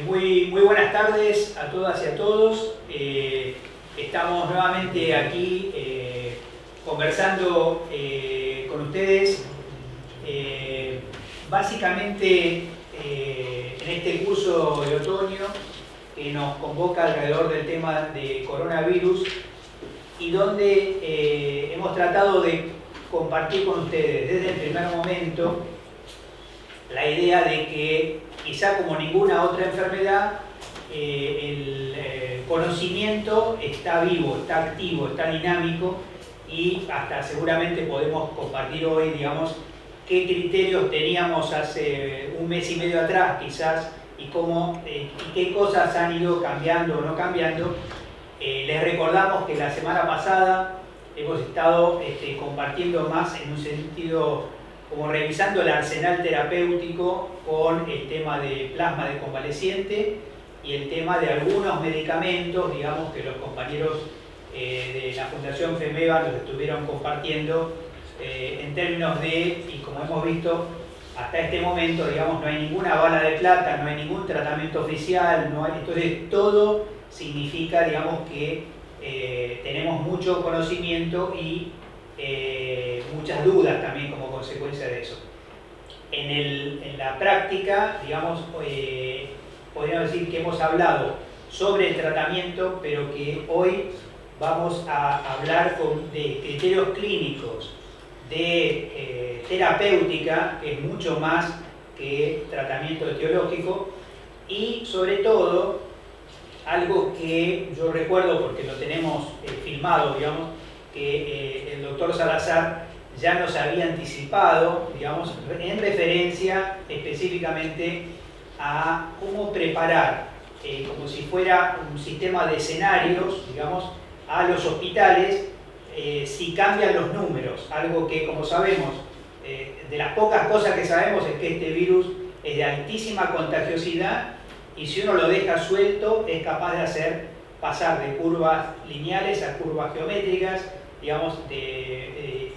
Muy buenas tardes a todas y a todos. Estamos nuevamente aquí conversando con ustedes. Básicamente en este curso de otoño que nos convoca alrededor del tema de coronavirus y donde hemos tratado de compartir con ustedes desde el primer momento la idea de que quizá como ninguna otra enfermedad el conocimiento está vivo, está activo, está dinámico y hasta seguramente podemos compartir hoy, digamos, qué criterios teníamos hace un mes y medio atrás quizás y qué cosas han ido cambiando o no cambiando. Les recordamos que la semana pasada hemos estado compartiendo más en un sentido como revisando el arsenal terapéutico con el tema de plasma de convaleciente y el tema de algunos medicamentos, digamos, que los compañeros de la Fundación FEMEVA los estuvieron compartiendo en términos de, y como hemos visto, hasta este momento, digamos, no hay ninguna bala de plata, no hay ningún tratamiento oficial, entonces todo significa, digamos, que tenemos mucho conocimiento y muchas dudas también como consecuencia de eso. En la práctica, digamos, podríamos decir que hemos hablado sobre el tratamiento, pero que hoy vamos a hablar de criterios clínicos, de terapéutica, que es mucho más que tratamiento etiológico, y sobre todo, algo que yo recuerdo porque lo tenemos filmado, digamos, que el doctor Salazar ya nos había anticipado, digamos, en referencia específicamente a cómo preparar, como si fuera un sistema de escenarios, digamos, a los hospitales si cambian los números, algo que, como sabemos, de las pocas cosas que sabemos es que este virus es de altísima contagiosidad y si uno lo deja suelto es capaz de hacer pasar de curvas lineales a curvas geométricas, digamos,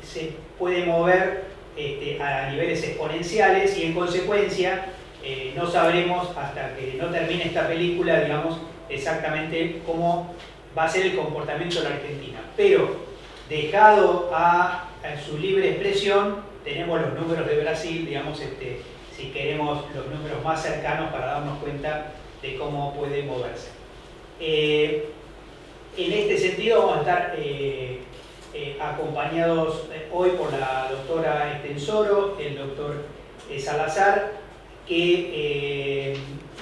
se puede mover a niveles exponenciales y en consecuencia no sabremos hasta que no termine esta película, digamos, exactamente cómo va a ser el comportamiento de la Argentina. Pero dejado a su libre expresión, tenemos los números de Brasil, digamos, si queremos los números más cercanos para darnos cuenta de cómo puede moverse. En este sentido vamos a estar acompañados hoy por la doctora Estensoro, el doctor Salazar, que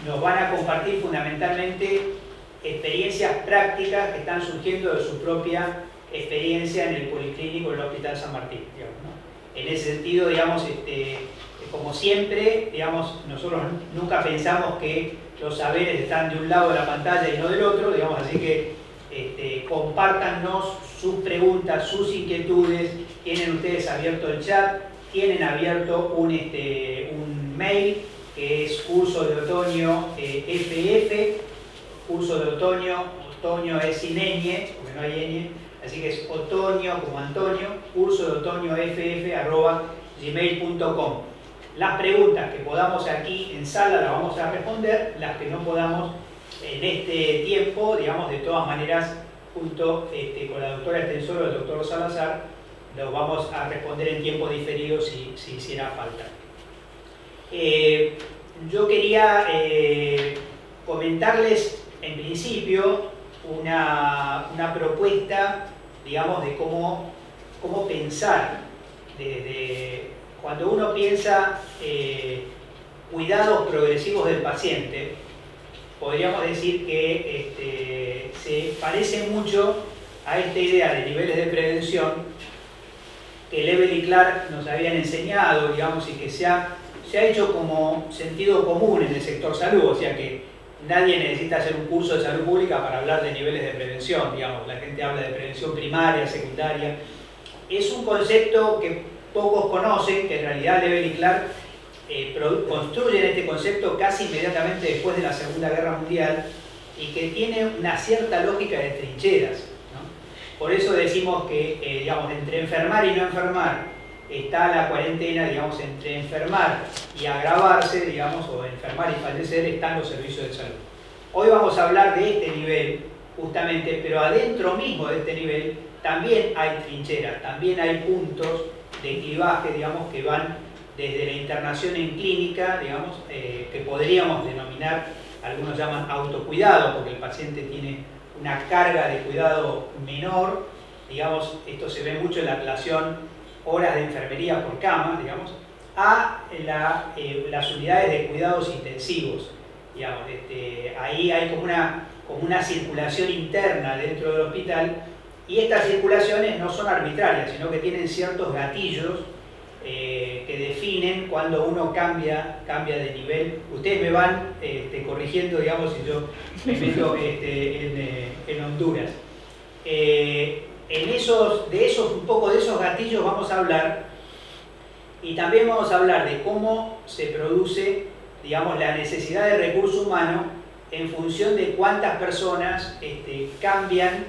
nos van a compartir fundamentalmente experiencias prácticas que están surgiendo de su propia experiencia en el Policlínico del Hospital San Martín, digamos, ¿no? En ese sentido, digamos, como siempre, digamos, nosotros nunca pensamos que los saberes están de un lado de la pantalla y no del otro, digamos, así que compártanos sus preguntas, sus inquietudes, tienen ustedes abierto el chat, tienen abierto un mail que es curso de otoño FF, curso de otoño es sin ñ, porque no hay ñ, así que es otoño como Antonio, curso de otoño ff@gmail.com. Las preguntas que podamos aquí en sala las vamos a responder, las que no podamos en este tiempo, digamos, de todas maneras, junto con la doctora Estensoro y el doctor Salazar, los vamos a responder en tiempo diferido si hiciera falta. Yo quería comentarles en principio una propuesta, digamos, de cómo pensar, cuando uno piensa cuidados progresivos del paciente, podríamos decir que se parece mucho a esta idea de niveles de prevención que Lebel y Clark nos habían enseñado, digamos, y que se ha hecho como sentido común en el sector salud, o sea que nadie necesita hacer un curso de salud pública para hablar de niveles de prevención, digamos, la gente habla de prevención primaria, secundaria. Es un concepto que pocos conocen, que en realidad Lebel y Clark construyen este concepto casi inmediatamente después de la Segunda Guerra Mundial y que tiene una cierta lógica de trincheras, ¿no? Por eso decimos que, digamos, entre enfermar y no enfermar, está la cuarentena, digamos, entre enfermar y agravarse, digamos, o enfermar y fallecer, están los servicios de salud. Hoy vamos a hablar de este nivel, justamente, pero adentro mismo de este nivel también hay trincheras, también hay puntos de clivaje, digamos, que van desde la internación en clínica, digamos, que podríamos denominar, algunos llaman autocuidado, porque el paciente tiene una carga de cuidado menor, digamos, esto se ve mucho en la relación horas de enfermería por cama, digamos, a las unidades de cuidados intensivos, digamos, ahí hay como una circulación interna dentro del hospital, y estas circulaciones no son arbitrarias, sino que tienen ciertos gatillos que definen cuando uno cambia de nivel. Ustedes me van corrigiendo, digamos, si yo me meto en Honduras. Un poco de esos gatillos vamos a hablar, y también vamos a hablar de cómo se produce, digamos, la necesidad de recurso humano en función de cuántas personas cambian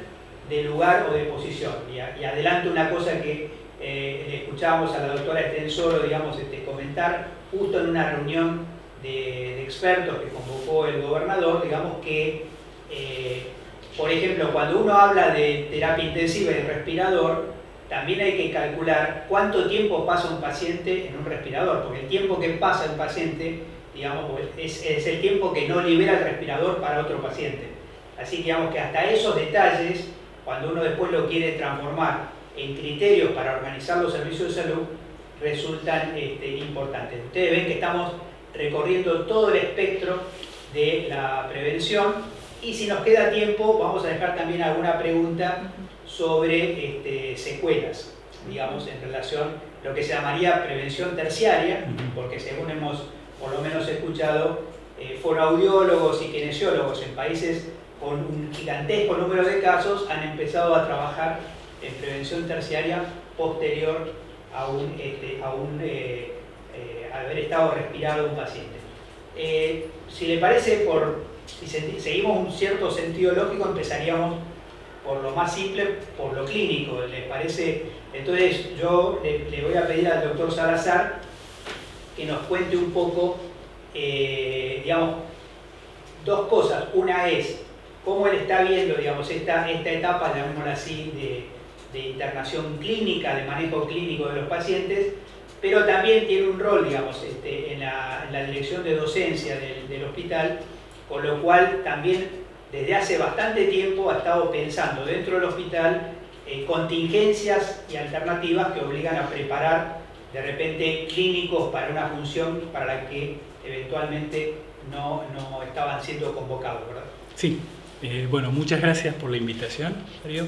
de lugar o de posición. Y adelanto una cosa que le escuchábamos a la doctora Estensoro, digamos, comentar justo en una reunión de expertos que convocó el gobernador, digamos que, por ejemplo, cuando uno habla de terapia intensiva y respirador, también hay que calcular cuánto tiempo pasa un paciente en un respirador, porque el tiempo que pasa el paciente, digamos, es el tiempo que no libera el respirador para otro paciente. Así que, digamos, que hasta esos detalles, cuando uno después lo quiere transformar en criterios para organizar los servicios de salud, resultan importantes. Ustedes ven que estamos recorriendo todo el espectro de la prevención, y si nos queda tiempo vamos a dejar también alguna pregunta sobre secuelas, digamos, en relación a lo que se llamaría prevención terciaria, porque según hemos por lo menos escuchado, fonoaudiólogos y kinesiólogos en países con un gigantesco número de casos han empezado a trabajar en prevención terciaria posterior a haber estado respirado un paciente. Si le parece, si seguimos un cierto sentido lógico, empezaríamos por lo más simple, por lo clínico, ¿les parece? Entonces yo le voy a pedir al doctor Salazar que nos cuente un poco, digamos, dos cosas. Una es cómo él está viendo, digamos, esta etapa, llamémosla así, de internación clínica, de manejo clínico de los pacientes, pero también tiene un rol, digamos, en la dirección de docencia del hospital, con lo cual también desde hace bastante tiempo ha estado pensando dentro del hospital contingencias y alternativas que obligan a preparar de repente clínicos para una función para la que eventualmente no estaban siendo convocados, ¿verdad? Sí, bueno, muchas gracias por la invitación, Darío.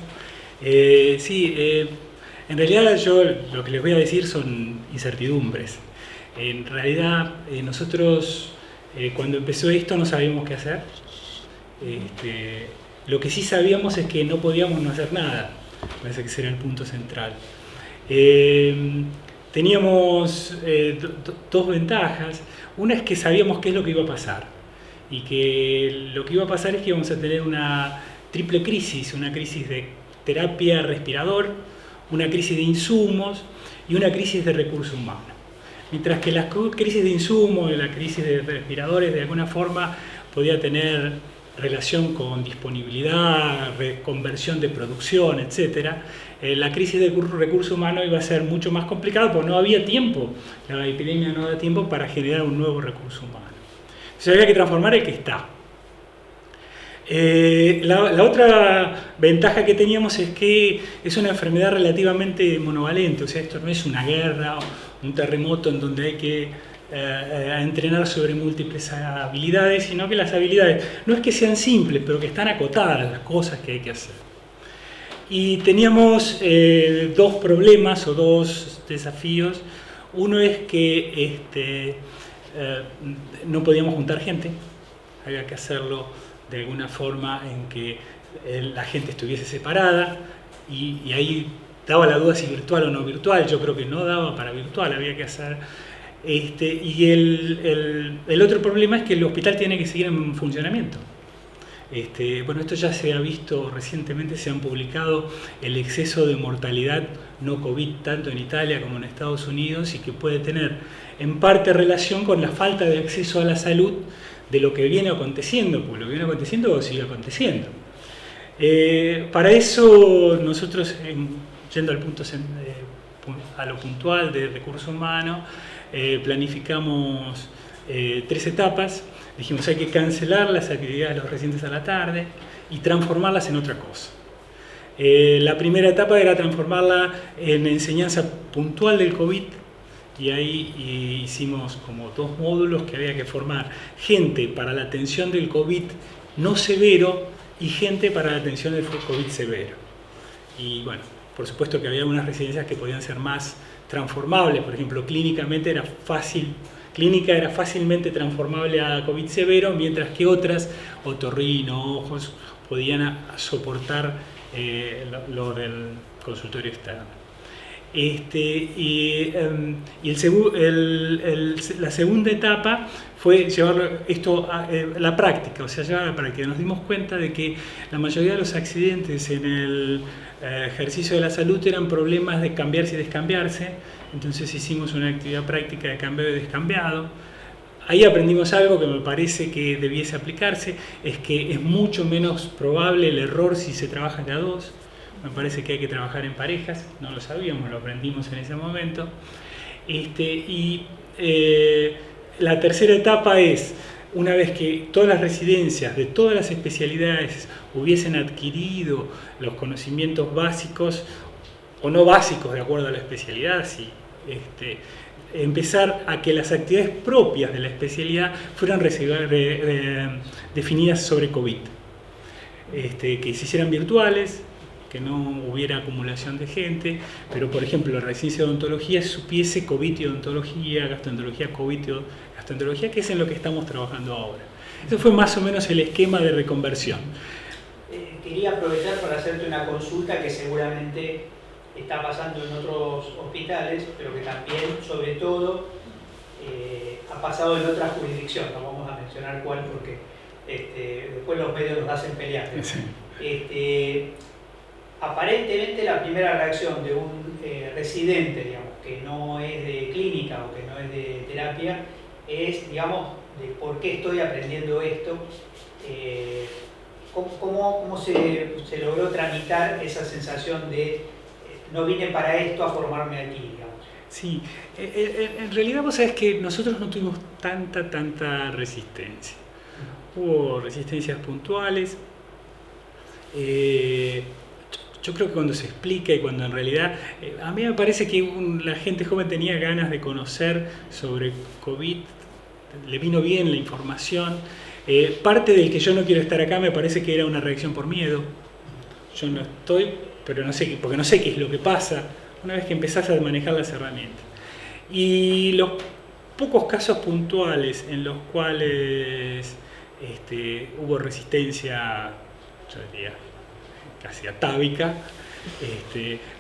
En realidad yo lo que les voy a decir son incertidumbres. En realidad nosotros cuando empezó esto no sabíamos qué hacer. Lo que sí sabíamos es que no podíamos no hacer nada. Parece que ese era el punto central. Teníamos dos ventajas. Una es que sabíamos qué es lo que iba a pasar, y que lo que iba a pasar es que íbamos a tener una triple crisis, una crisis de terapia respirador, una crisis de insumos y una crisis de recursos humanos. Mientras que la crisis de insumos y la crisis de respiradores de alguna forma podía tener relación con disponibilidad, reconversión de producción, etc. La crisis de recursos humanos iba a ser mucho más complicada porque no había tiempo, la epidemia no da tiempo para generar un nuevo recurso humano. Entonces había que transformar el que está. La otra ventaja que teníamos es que es una enfermedad relativamente monovalente, o sea, esto no es una guerra o un terremoto en donde hay que entrenar sobre múltiples habilidades, sino que las habilidades no es que sean simples, pero que están acotadas las cosas que hay que hacer. Y teníamos dos problemas o dos desafíos. Uno es que no podíamos juntar gente, había que hacerlo de alguna forma en que la gente estuviese separada, y ahí daba la duda si virtual o no virtual. Yo creo que no daba para virtual, había que hacer. Y el otro problema es que el hospital tiene que seguir en funcionamiento. Bueno, esto ya se ha visto recientemente, se han publicado el exceso de mortalidad no COVID tanto en Italia como en Estados Unidos y que puede tener en parte relación con la falta de acceso a la salud de lo que viene aconteciendo, porque lo que viene aconteciendo sigue aconteciendo. Para eso nosotros, yendo al punto, a lo puntual de recursos humanos, planificamos 3 etapas. Dijimos hay que cancelar las actividades de los residentes a la tarde y transformarlas en otra cosa. La primera etapa era transformarla en enseñanza puntual del COVID y ahí hicimos como 2 módulos que había que formar gente para la atención del COVID no severo y gente para la atención del COVID severo. Y bueno, por supuesto que había unas residencias que podían ser más transformables, por ejemplo, clínica era fácilmente transformable a COVID severo, mientras que otras, otorrino, ojos, podían soportar lo del consultorio externo. La segunda etapa fue llevar esto a la práctica, o sea, llevar a la práctica. Nos dimos cuenta de que la mayoría de los accidentes en el ejercicio de la salud eran problemas de cambiarse y descambiarse, entonces hicimos una actividad práctica de cambio y descambiado. Ahí aprendimos algo que me parece que debiese aplicarse, es que es mucho menos probable el error si se trabaja de a 2. Me parece que hay que trabajar en parejas, no lo sabíamos, lo aprendimos en ese momento. La tercera etapa es, una vez que todas las residencias de todas las especialidades hubiesen adquirido los conocimientos básicos o no básicos de acuerdo a la especialidad, sí, empezar a que las actividades propias de la especialidad fueran definidas sobre COVID, que se hicieran virtuales, que no hubiera acumulación de gente, pero por ejemplo la residencia de odontología supiese COVID y odontología, gastroenterología, COVID y gastroenterología, que es en lo que estamos trabajando ahora. Ese fue más o menos el esquema de reconversión. Quería aprovechar para hacerte una consulta que seguramente está pasando en otros hospitales, pero que también, sobre todo, ha pasado en otra jurisdicción. No vamos a mencionar cuál porque después los medios nos hacen pelear. Sí. Aparentemente la primera reacción de un residente, digamos, que no es de clínica o que no es de terapia, es, digamos, de por qué estoy aprendiendo esto. ¿Cómo se logró tramitar esa sensación de no vine para esto a formarme aquí, digamos? Sí, en realidad vos sabés que nosotros no tuvimos tanta resistencia. Hubo resistencias puntuales. Yo creo que cuando se explica y cuando en realidad, a mí me parece que la gente joven tenía ganas de conocer sobre COVID, le vino bien la información. Parte del que yo no quiero estar acá me parece que era una reacción por miedo. Yo no estoy, pero no sé, porque no sé qué es lo que pasa una vez que empezás a manejar las herramientas. Y los pocos casos puntuales en los cuales hubo resistencia, yo diría, casi atávica,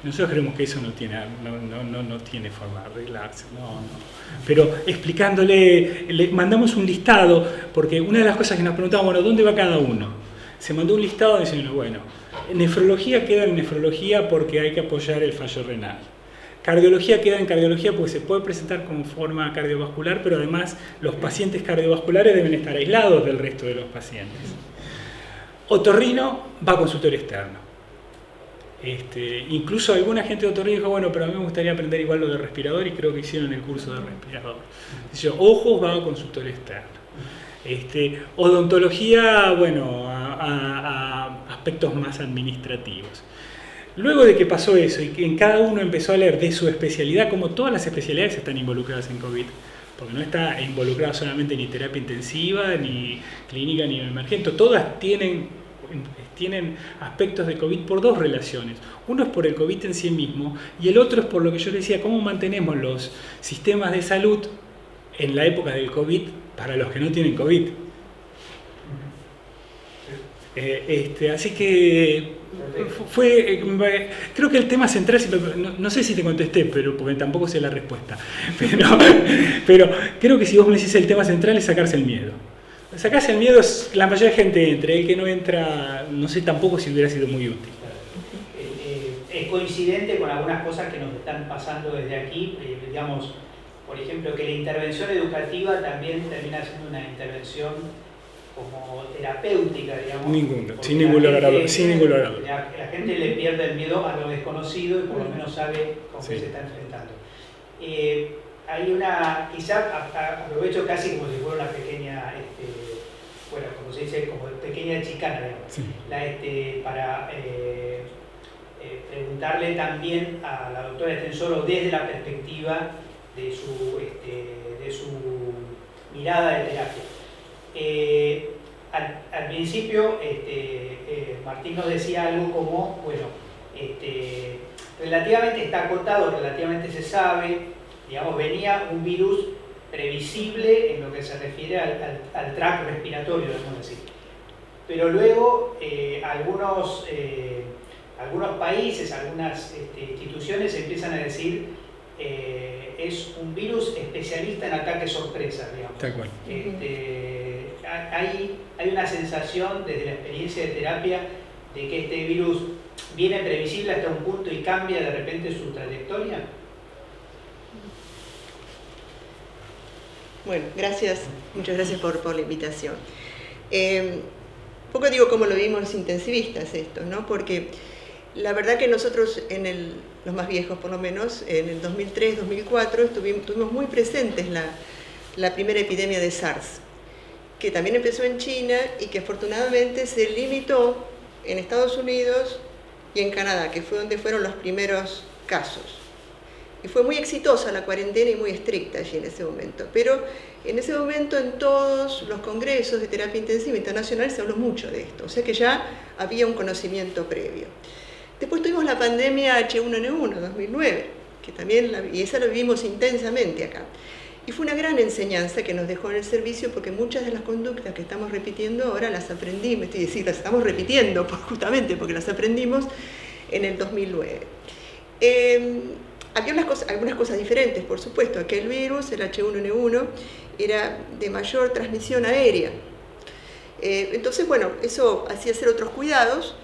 nosotros creemos que eso no tiene forma de arreglarse, no. Pero explicándole, le mandamos un listado, porque una de las cosas que nos preguntaban, bueno, ¿dónde va cada uno? Se mandó un listado diciendo, bueno, nefrología queda en nefrología porque hay que apoyar el fallo renal. Cardiología queda en cardiología porque se puede presentar como forma cardiovascular, pero además los pacientes cardiovasculares deben estar aislados del resto de los pacientes. Otorrino va a consultorio externo. Incluso alguna gente de otorrino dijo, bueno, pero a mí me gustaría aprender igual lo de respirador y creo que hicieron el curso de respirador. Dice, ojos va a consultorio externo. Odontología, bueno, a aspectos más administrativos. Luego de que pasó eso y que en cada uno empezó a leer de su especialidad, como todas las especialidades están involucradas en COVID, porque no está involucrada solamente ni terapia intensiva, ni clínica, ni emergente, todas tienen aspectos de COVID por 2 relaciones. Uno es por el COVID en sí mismo y el otro es por lo que yo decía, cómo mantenemos los sistemas de salud en la época del COVID para los que no tienen COVID. Así que creo que el tema central, no sé si te contesté, pero porque tampoco sé la respuesta, pero creo que si vos me decís el tema central es sacarse el miedo. Sacarse el miedo es la mayoría de gente entra, el que no entra, no sé tampoco si hubiera sido muy útil. coincidente con algunas cosas que nos están pasando desde aquí, digamos, por ejemplo, que la intervención educativa también termina siendo una intervención como terapéutica, digamos. Sin ningún logrador. La gente le pierde el miedo a lo desconocido y por lo menos sabe con qué se está enfrentando. Hay una, quizá aprovecho casi como si fuera una pequeña, bueno, como se dice, como pequeña chicana, digamos, para preguntarle también a la doctora Estensoro desde la perspectiva de su mirada de terapia. Al principio, Martín nos decía algo como, bueno, relativamente está acotado, relativamente se sabe, digamos, venía un virus previsible en lo que se refiere al tracto respiratorio, debemos decir. Pero luego algunos países, algunas instituciones empiezan a decir es un virus especialista en ataques sorpresa, digamos. Tal cual. Hay una sensación desde la experiencia de terapia de que este virus viene previsible hasta un punto y cambia de repente su trayectoria. Bueno, gracias, muchas gracias por la invitación. Poco digo cómo lo vimos los intensivistas esto, ¿no? Porque la verdad que nosotros, los más viejos por lo menos, en el 2003-2004 tuvimos muy presentes la primera epidemia de SARS, que también empezó en China y que afortunadamente se limitó en Estados Unidos y en Canadá, que fue donde fueron los primeros casos. Y fue muy exitosa la cuarentena y muy estricta allí en ese momento. Pero en ese momento en todos los congresos de terapia intensiva internacional se habló mucho de esto, o sea que ya había un conocimiento previo. Después tuvimos la pandemia H1N1 2009, que también y esa la vivimos intensamente acá. Y fue una gran enseñanza que nos dejó en el servicio porque muchas de las conductas que estamos repitiendo ahora las aprendimos, es decir, las estamos repitiendo justamente porque las aprendimos en el 2009. Había algunas cosas diferentes, por supuesto. Aquel virus, el H1N1, era de mayor transmisión aérea. Entonces, bueno, eso hacía hacer otros cuidados,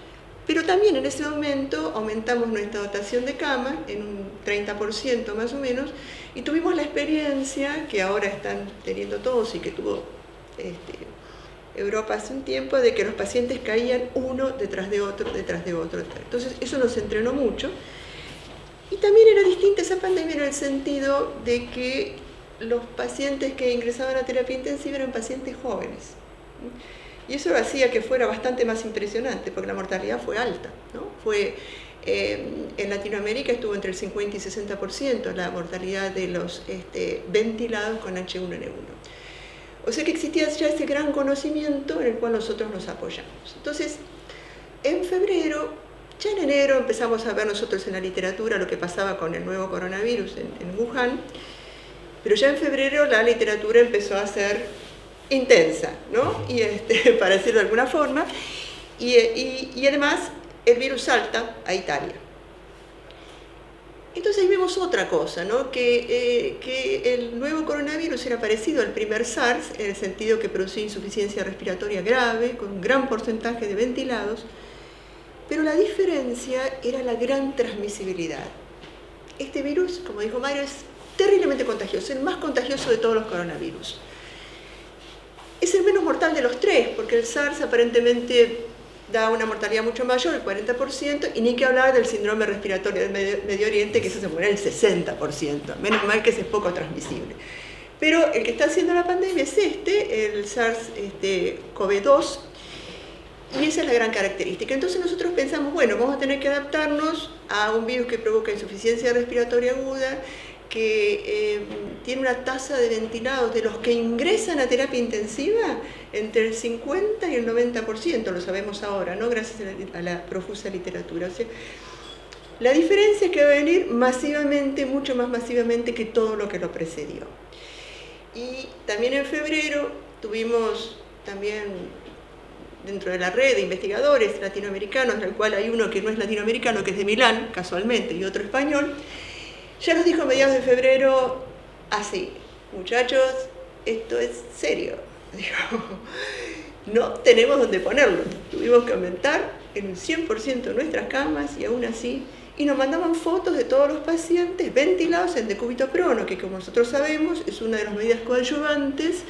pero también en ese momento aumentamos nuestra dotación de cama en un 30% más o menos, y tuvimos la experiencia que ahora están teniendo todos y que tuvo Europa hace un tiempo, de que los pacientes caían uno detrás de otro, detrás de otro. Entonces, eso nos entrenó mucho. Y también era distinta esa pandemia en el sentido de que los pacientes que ingresaban a terapia intensiva eran pacientes jóvenes. Y eso hacía que fuera bastante más impresionante, porque la mortalidad fue alta, ¿no? En Latinoamérica estuvo entre el 50 y 60% la mortalidad de los ventilados con H1N1. O sea que existía ya ese gran conocimiento en el cual nosotros nos apoyamos. Entonces, en febrero, ya en enero empezamos a ver nosotros en la literatura lo que pasaba con el nuevo coronavirus en Wuhan, pero ya en febrero la literatura empezó a ser intensa, ¿no? Y para decirlo de alguna forma, y además el virus salta a Italia. Entonces ahí vemos otra cosa, ¿no? Que el nuevo coronavirus era parecido al primer SARS, en el sentido que producía insuficiencia respiratoria grave, con un gran porcentaje de ventilados, pero la diferencia era la gran transmisibilidad. Este virus, como dijo Mario, es terriblemente contagioso, el más contagioso de todos los coronavirus. Es el menos mortal de los tres, porque el SARS aparentemente da una mortalidad mucho mayor, el 40%, y ni que hablar del síndrome respiratorio del Medio Oriente, que eso se muere el 60%, menos mal que ese es poco transmisible. Pero el que está haciendo la pandemia es el SARS-CoV-2, y esa es la gran característica. Entonces nosotros pensamos, bueno, vamos a tener que adaptarnos a un virus que provoca insuficiencia respiratoria aguda, que tiene una tasa de ventilados de los que ingresan a terapia intensiva entre el 50 y el 90%, lo sabemos ahora, ¿no? Gracias a la profusa literatura. O sea, la diferencia es que va a venir masivamente, mucho más masivamente que todo lo que lo precedió. Y también en febrero tuvimos también dentro de la red de investigadores latinoamericanos, del cual hay uno que no es latinoamericano, que es de Milán, casualmente, y otro español, ya nos dijo a mediados de febrero, así, muchachos, esto es serio, no tenemos dónde ponerlo, tuvimos que aumentar en un 100% nuestras camas y aún así y nos mandaban fotos de todos los pacientes ventilados en decúbito prono, que como nosotros sabemos es una de las medidas coadyuvantes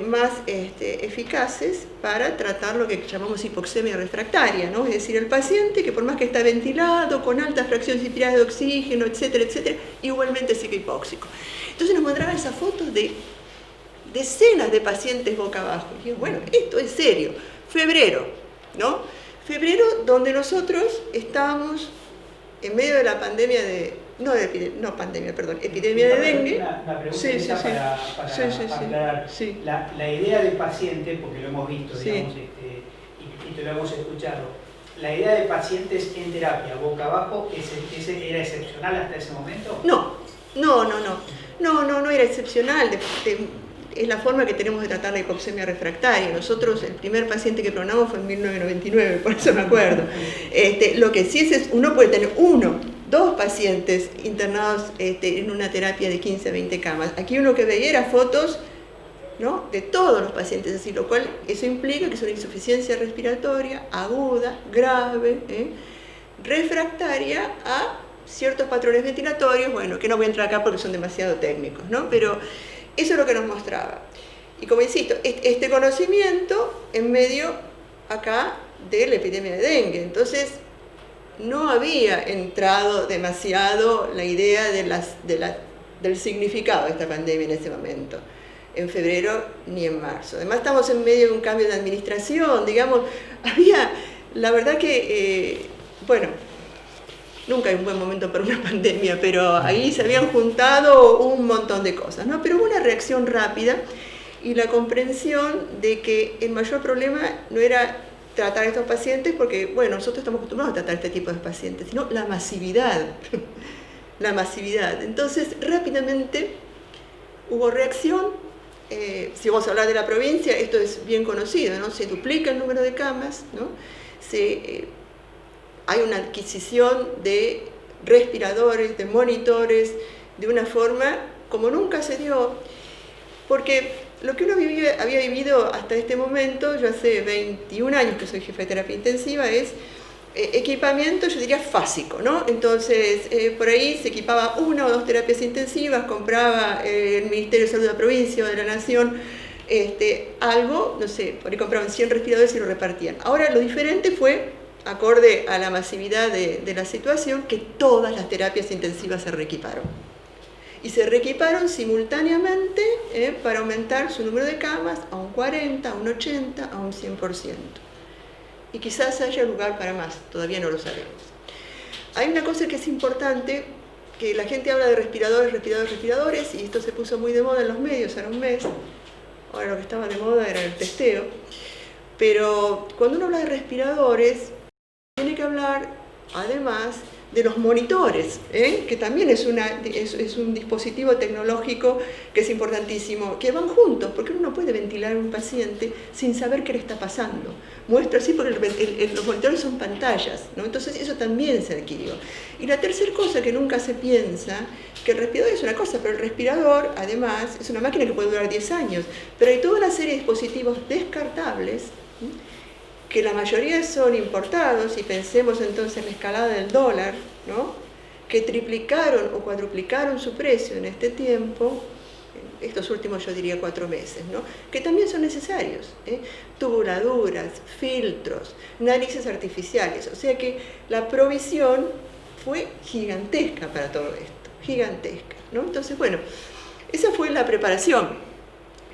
más eficaces para tratar lo que llamamos hipoxemia refractaria, ¿no? Es decir, el paciente que por más que está ventilado, con alta fracción inspirada de oxígeno, etcétera, etcétera, igualmente sigue hipóxico. Entonces nos mandaban esas fotos de decenas de pacientes boca abajo. Y yo, bueno, esto es serio. Febrero, ¿no? Febrero, donde nosotros estábamos en medio de la pandemia de... epidemia de dengue. Una pregunta Sí. para aclarar. Sí. La idea del paciente, porque lo hemos visto, Sí. digamos, y te lo hemos escuchado, la idea de pacientes en terapia boca abajo, ¿era excepcional hasta ese momento? No era excepcional. Es la forma que tenemos de tratar la hipoxemia refractaria. Nosotros, el primer paciente que programamos fue en 1999, por eso me acuerdo. Lo que sí es uno puede tener 2 pacientes internados en una terapia de 15 a 20 camas. Aquí uno que veía era fotos, ¿no?, de todos los pacientes, así, lo cual eso implica que es una insuficiencia respiratoria aguda, grave, refractaria a ciertos patrones ventilatorios, bueno, que no voy a entrar acá porque son demasiado técnicos, ¿no? Pero eso es lo que nos mostraba. Y como insisto, este conocimiento en medio acá de la epidemia de dengue. Entonces, no había entrado demasiado la idea del significado de esta pandemia en ese momento, en febrero ni en marzo. Además, estamos en medio de un cambio de administración, digamos, la verdad que, nunca hay un buen momento para una pandemia, pero ahí se habían juntado un montón de cosas, ¿no? Pero hubo una reacción rápida y la comprensión de que el mayor problema no era tratar a estos pacientes, porque, bueno, nosotros estamos acostumbrados a tratar este tipo de pacientes, sino la masividad. La masividad. Entonces, rápidamente hubo reacción. Si vamos a hablar de la provincia, esto es bien conocido, ¿no? Se duplica el número de camas, ¿no? Hay una adquisición de respiradores, de monitores, de una forma como nunca se dio, porque lo que uno había vivido hasta este momento, yo hace 21 años que soy jefe de terapia intensiva, es equipamiento, yo diría, fásico, ¿no? Entonces, por ahí se equipaba 1 o 2 terapias intensivas, compraba el Ministerio de Salud de la provincia o de la Nación, algo, no sé, por ahí compraban 100 respiradores y lo repartían. Ahora, lo diferente fue, acorde a la masividad de la situación, que todas las terapias intensivas se reequiparon. Y se reequiparon simultáneamente para aumentar su número de camas a un 40, a un 80, a un 100%. Y quizás haya lugar para más, todavía no lo sabemos. Hay una cosa que es importante, que la gente habla de respiradores, y esto se puso muy de moda en los medios hace un mes. Ahora lo que estaba de moda era el testeo. Pero cuando uno habla de respiradores, tiene que hablar, además, de los monitores, que también es un dispositivo tecnológico que es importantísimo, que van juntos, porque uno no puede ventilar a un paciente sin saber qué le está pasando. Muestro así porque los monitores son pantallas, ¿no? Entonces eso también se adquirió. Y la tercera cosa que nunca se piensa, que el respirador es una cosa, pero el respirador, además, es una máquina que puede durar 10 años, pero hay toda una serie de dispositivos descartables, que la mayoría son importados, y pensemos entonces en la escalada del dólar, ¿no?, que triplicaron o cuadruplicaron su precio en este tiempo, estos últimos yo diría 4 meses, ¿no?, que también son necesarios, tubuladuras, filtros, narices artificiales, o sea que la provisión fue gigantesca para todo esto, gigantesca, ¿no? Entonces, bueno, esa fue la preparación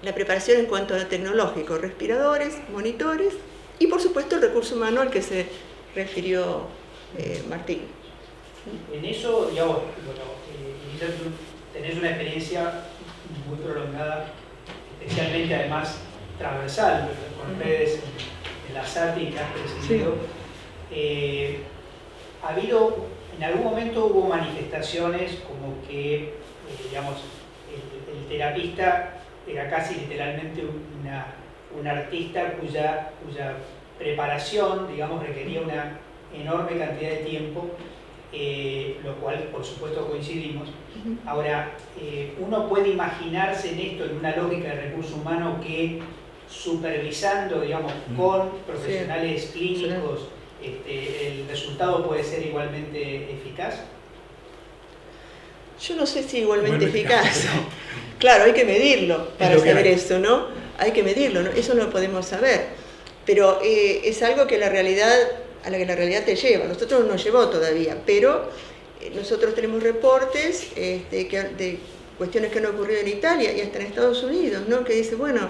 en cuanto a lo tecnológico, respiradores, monitores, y por supuesto el recurso humano al que se refirió Martín. En eso, digamos, tenés una experiencia muy prolongada, especialmente además transversal, con ustedes en la SATI que has presidido. Sí. ¿Ha habido, en algún momento hubo manifestaciones como que, digamos, el terapista era casi literalmente un artista cuya preparación, digamos, requería una enorme cantidad de tiempo, lo cual, por supuesto, coincidimos. Ahora, uno puede imaginarse en esto, en una lógica de recurso humano, que supervisando, digamos, con profesionales clínicos ¿el resultado puede ser igualmente eficaz? Yo no sé si igualmente eficaz. Claro, hay que medirlo para saber esto, ¿no? Hay que medirlo, ¿no? Eso no lo podemos saber. Pero es algo que a la que la realidad te lleva. Nosotros no nos llevó todavía, pero nosotros tenemos reportes de cuestiones que han ocurrido en Italia y hasta en Estados Unidos, ¿no? Que dice, bueno,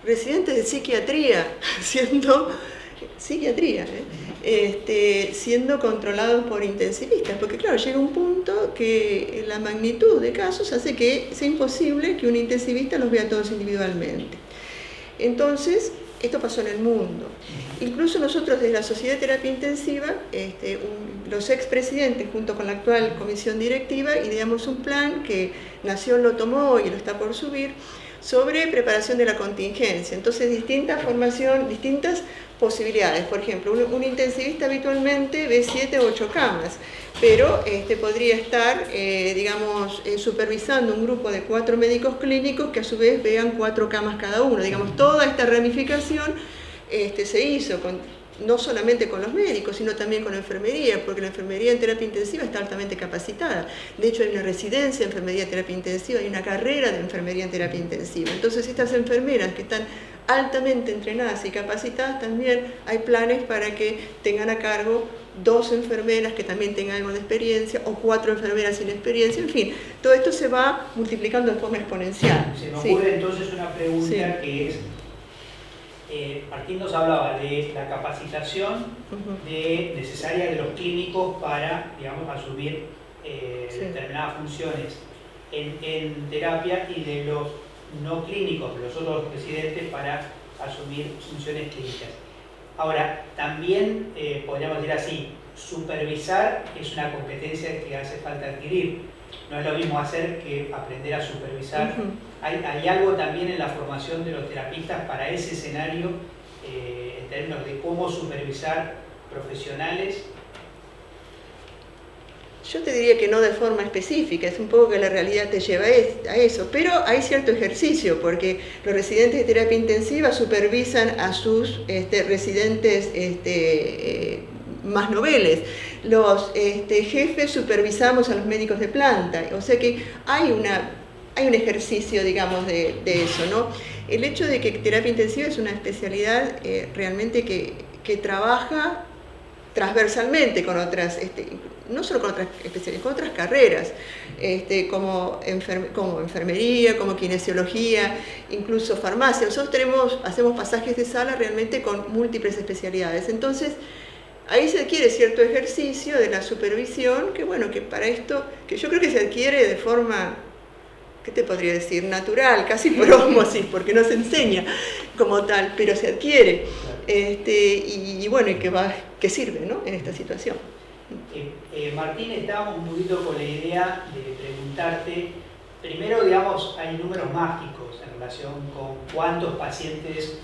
residentes de psiquiatría siendo controlados por intensivistas, porque claro, llega un punto que la magnitud de casos hace que sea imposible que un intensivista los vea todos individualmente. Entonces, esto pasó en el mundo. Incluso nosotros desde la Sociedad de Terapia Intensiva, los expresidentes junto con la actual comisión directiva, ideamos un plan que Nación lo tomó y lo está por subir, sobre preparación de la contingencia. Entonces, distintas posibilidades. Por ejemplo, un intensivista habitualmente ve 7 o 8 camas, pero podría estar, supervisando un grupo de 4 médicos clínicos que a su vez vean 4 camas cada uno. Digamos, toda esta ramificación se hizo no solamente con los médicos, sino también con la enfermería, porque la enfermería en terapia intensiva está altamente capacitada. De hecho, hay una residencia de enfermería en terapia intensiva, hay una carrera de enfermería en terapia intensiva. Entonces, estas enfermeras que están altamente entrenadas y capacitadas, también hay planes para que tengan a cargo 2 enfermeras que también tengan algo de experiencia, o 4 enfermeras sin experiencia, en fin, todo esto se va multiplicando de forma exponencial. Se me ocurre entonces una pregunta que es, Martín nos hablaba de la capacitación necesaria de los clínicos para, digamos, asumir determinadas funciones en terapia, y de los no clínicos, los otros residentes, para asumir funciones clínicas. Ahora, también podríamos decir así, supervisar es una competencia que hace falta adquirir. No es lo mismo hacer que aprender a supervisar. Hay algo también en la formación de los terapistas para ese escenario, en términos de cómo supervisar profesionales. Yo te diría que no de forma específica, es un poco que la realidad te lleva a eso, pero hay cierto ejercicio, porque los residentes de terapia intensiva supervisan a sus residentes más noveles. Los jefes supervisamos a los médicos de planta, o sea que hay un ejercicio, digamos, de eso, ¿no? El hecho de que terapia intensiva es una especialidad realmente que trabaja transversalmente con otras, no solo con otras especialidades, con otras carreras, como enfermería, como kinesiología, incluso farmacia. Nosotros hacemos pasajes de sala realmente con múltiples especialidades. Entonces, ahí se adquiere cierto ejercicio de la supervisión, que bueno, que para esto, que yo creo que se adquiere de forma, ¿qué te podría decir? Natural, casi por ósmosis, porque no se enseña como tal, pero se adquiere. Y bueno, y que sirve, ¿no?, en esta situación. Martín, estábamos un poquito con la idea de preguntarte, primero, digamos, hay números mágicos en relación con cuántos pacientes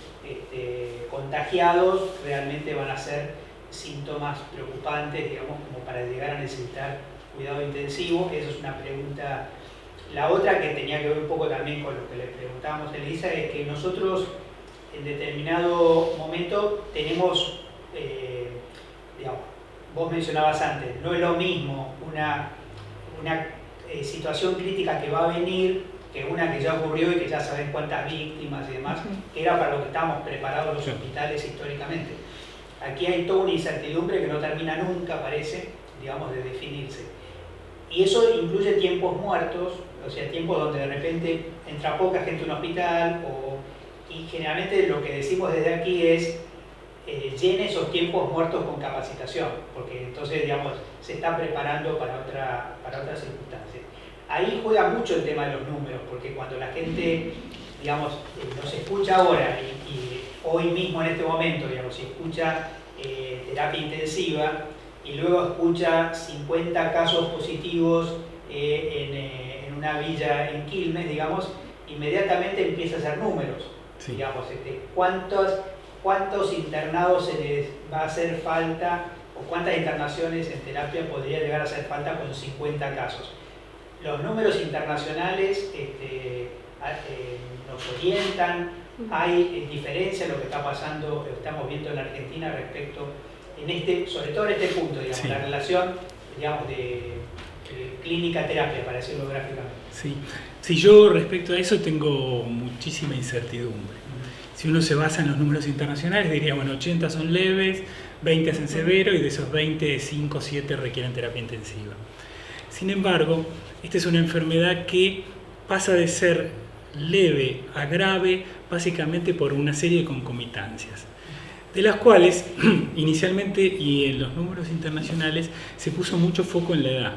contagiados realmente van a ser síntomas preocupantes, digamos, como para llegar a necesitar cuidado intensivo. Esa es una pregunta. La otra, que tenía que ver un poco también con lo que le preguntábamos a Elisa, es que nosotros en determinado momento tenemos, digamos, vos mencionabas antes, no es lo mismo una situación crítica que va a venir que una que ya ocurrió y que ya saben cuántas víctimas y demás, que era para lo que estábamos preparados los hospitales históricamente. Aquí hay toda una incertidumbre que no termina nunca, parece, digamos, de definirse. Y eso incluye tiempos muertos, o sea, tiempos donde de repente entra poca gente a un hospital, y generalmente lo que decimos desde aquí es llene esos tiempos muertos con capacitación, porque entonces, digamos, se está preparando para otras circunstancias. Ahí juega mucho el tema de los números, porque cuando la gente, digamos, nos escucha ahora y hoy mismo en este momento, digamos, si escucha terapia intensiva y luego escucha 50 casos positivos en una villa en Quilmes, digamos, inmediatamente empieza a hacer números. Sí. Digamos, ¿cuántos internados se les va a hacer falta, o cuántas internaciones en terapia podría llegar a hacer falta con 50 casos? Los números internacionales nos orientan. Hay diferencia en lo que está pasando, lo que estamos viendo en la Argentina respecto sobre todo en este punto, digamos, Sí. la relación, digamos, de clínica-terapia, para decirlo gráficamente. Sí. Sí, yo respecto a eso tengo muchísima incertidumbre. Si uno se basa en los números internacionales, diría, bueno, 80 son leves, 20 hacen severo y de esos 20, 5 o 7 requieren terapia intensiva. Sin embargo, esta es una enfermedad que pasa de ser leve a grave básicamente por una serie de concomitancias, de las cuales inicialmente y en los números internacionales se puso mucho foco en la edad.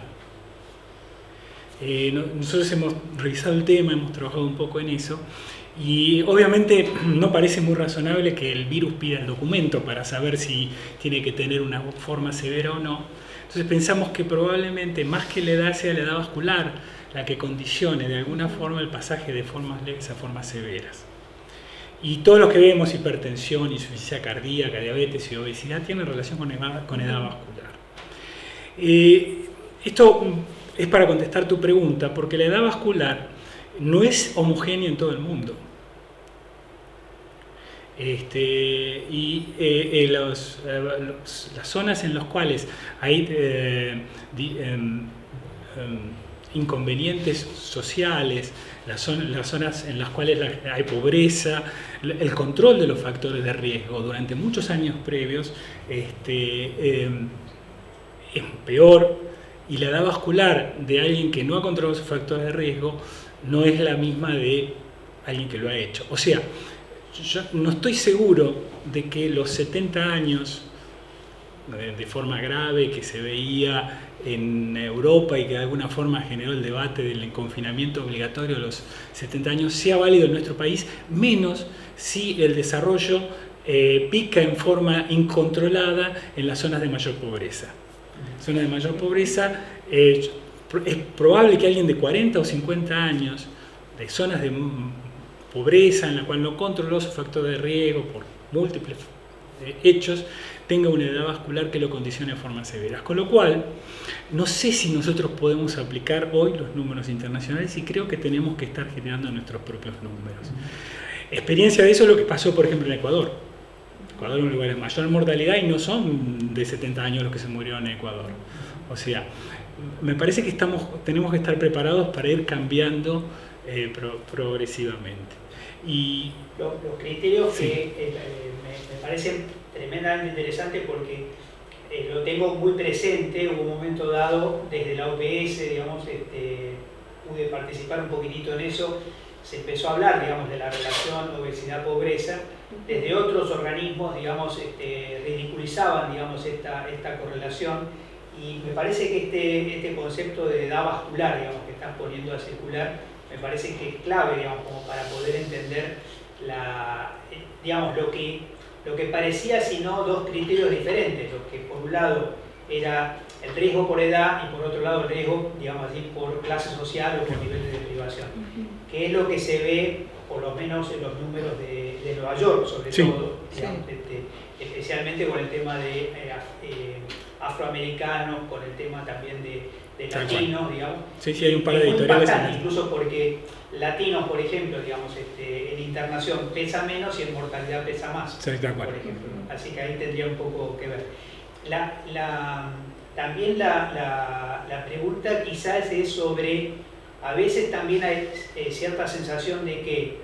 Nosotros hemos revisado el tema, hemos trabajado un poco en eso y obviamente no parece muy razonable que el virus pida el documento para saber si tiene que tener una forma severa o no. Entonces pensamos que probablemente más que la edad sea la edad vascular la que condicione de alguna forma el pasaje de formas leves a formas severas. Y todo lo que vemos, hipertensión, insuficiencia cardíaca, diabetes y obesidad, tienen relación con edad vascular. Esto es para contestar tu pregunta, porque la edad vascular no es homogénea en todo el mundo. Las zonas en las cuales hay inconvenientes sociales, las zonas en las cuales hay pobreza, el control de los factores de riesgo durante muchos años previos es peor, y la edad vascular de alguien que no ha controlado sus factores de riesgo no es la misma de alguien que lo ha hecho. O sea, yo no estoy seguro de que los 70 años de forma grave que se veía en Europa y que de alguna forma generó el debate del confinamiento obligatorio a los 70 años sea válido en nuestro país, menos si el desarrollo pica en forma incontrolada en las zonas de mayor pobreza. Zonas de mayor pobreza, es probable que alguien de 40 o 50 años de zonas de pobreza en la cual no controló su factor de riesgo por múltiples hechos, tenga una edad vascular que lo condicione de formas severas. Con lo cual, no sé si nosotros podemos aplicar hoy los números internacionales y creo que tenemos que estar generando nuestros propios números. Experiencia de eso es lo que pasó, por ejemplo, en Ecuador. Ecuador es un lugar de mayor mortalidad y no son de 70 años los que se murieron en Ecuador. O sea, me parece que tenemos que estar preparados para ir cambiando progresivamente. Y los criterios sí, que me parecen tremendamente interesantes porque lo tengo muy presente. Hubo un momento dado desde la OPS, digamos, pude participar un poquitito en eso. Se empezó a hablar, digamos, de la relación obesidad-pobreza. Desde otros organismos, digamos, ridiculizaban, digamos, esta correlación. Y me parece que este concepto de edad vascular, digamos, que están poniendo a circular, me parece que es clave, digamos, como para poder entender digamos, lo que parecía, sino dos criterios diferentes. Lo que por un lado era el riesgo por edad y por otro lado el riesgo, digamos así, por clase social o por nivel de privación. Que es lo que se ve, por lo menos en los números de Nueva York, sobre todo, digamos, especialmente con el tema de afroamericanos, con el tema también de latinos, digamos. Sí, hay un par de editoriales. Incluso porque latinos, por ejemplo, digamos, en internación pesa menos y en mortalidad pesa más, sí, por ejemplo, ¿no? Así que ahí tendría un poco que ver. También la pregunta quizás es sobre, a veces también hay cierta sensación de que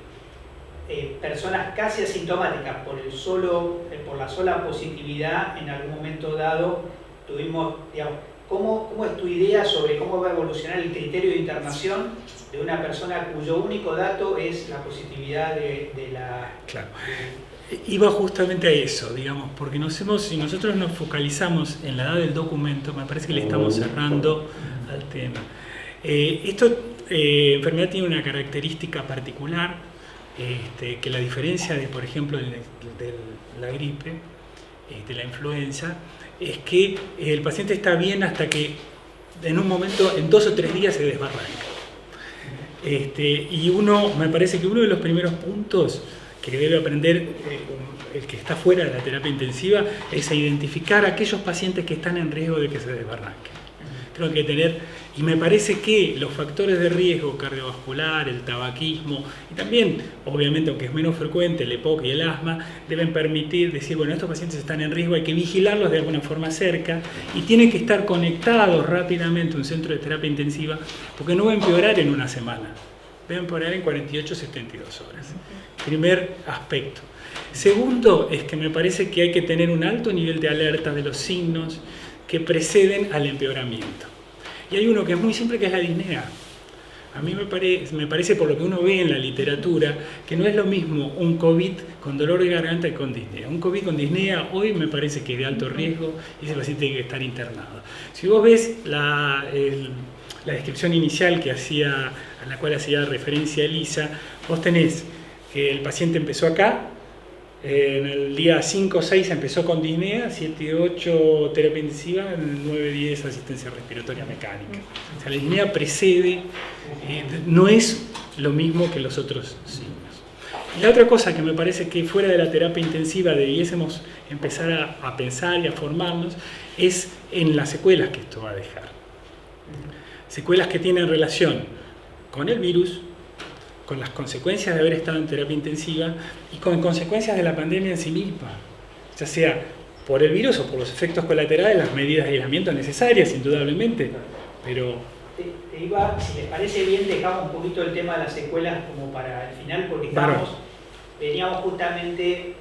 personas casi asintomáticas por la sola positividad en algún momento dado tuvimos, digamos, ¿cómo es tu idea sobre cómo va a evolucionar el criterio de internación de una persona cuyo único dato es la positividad de la... Claro. Iba justamente a eso, digamos, porque si nosotros nos focalizamos en la edad del documento, me parece que le estamos cerrando al tema. Esta enfermedad tiene una característica particular, que la diferencia de, por ejemplo, de la gripe, de la influenza, es que el paciente está bien hasta que en un momento, en 2 o 3 días se desbarranca. Y me parece que uno de los primeros puntos que debe aprender el que está fuera de la terapia intensiva es a identificar a aquellos pacientes que están en riesgo de que se desbarranquen. Creo que tener Y me parece que los factores de riesgo cardiovascular, el tabaquismo y también, obviamente, aunque es menos frecuente, el EPOC y el asma, deben permitir decir, bueno, estos pacientes están en riesgo, hay que vigilarlos de alguna forma cerca y tienen que estar conectados rápidamente a un centro de terapia intensiva porque no va a empeorar en una semana, va a empeorar en 48, 72 horas. Primer aspecto. Segundo, es que me parece que hay que tener un alto nivel de alerta de los signos que preceden al empeoramiento. Y hay uno que es muy simple, que es la disnea. A mí me parece, por lo que uno ve en la literatura, que no es lo mismo un COVID con dolor de garganta que con disnea. Un COVID con disnea hoy me parece que es de alto riesgo y ese paciente tiene que estar internado. Si vos ves la descripción inicial a la cual hacía referencia Elisa, vos tenés que el paciente empezó acá, en el día 5 o 6 empezó con disnea, 7 8 terapia intensiva, 9 10 asistencia respiratoria mecánica. O sea, la disnea precede, no es lo mismo que los otros signos. Y la otra cosa que me parece que fuera de la terapia intensiva debiésemos empezar a pensar y a formarnos es en las secuelas que esto va a dejar. Secuelas que tienen relación con el virus, con las consecuencias de haber estado en terapia intensiva y con consecuencias de la pandemia en sí misma, ya sea por el virus o por los efectos colaterales, las medidas de aislamiento necesarias, indudablemente, pero... Si les parece bien, dejamos un poquito el tema de las secuelas como para el final, porque veníamos justamente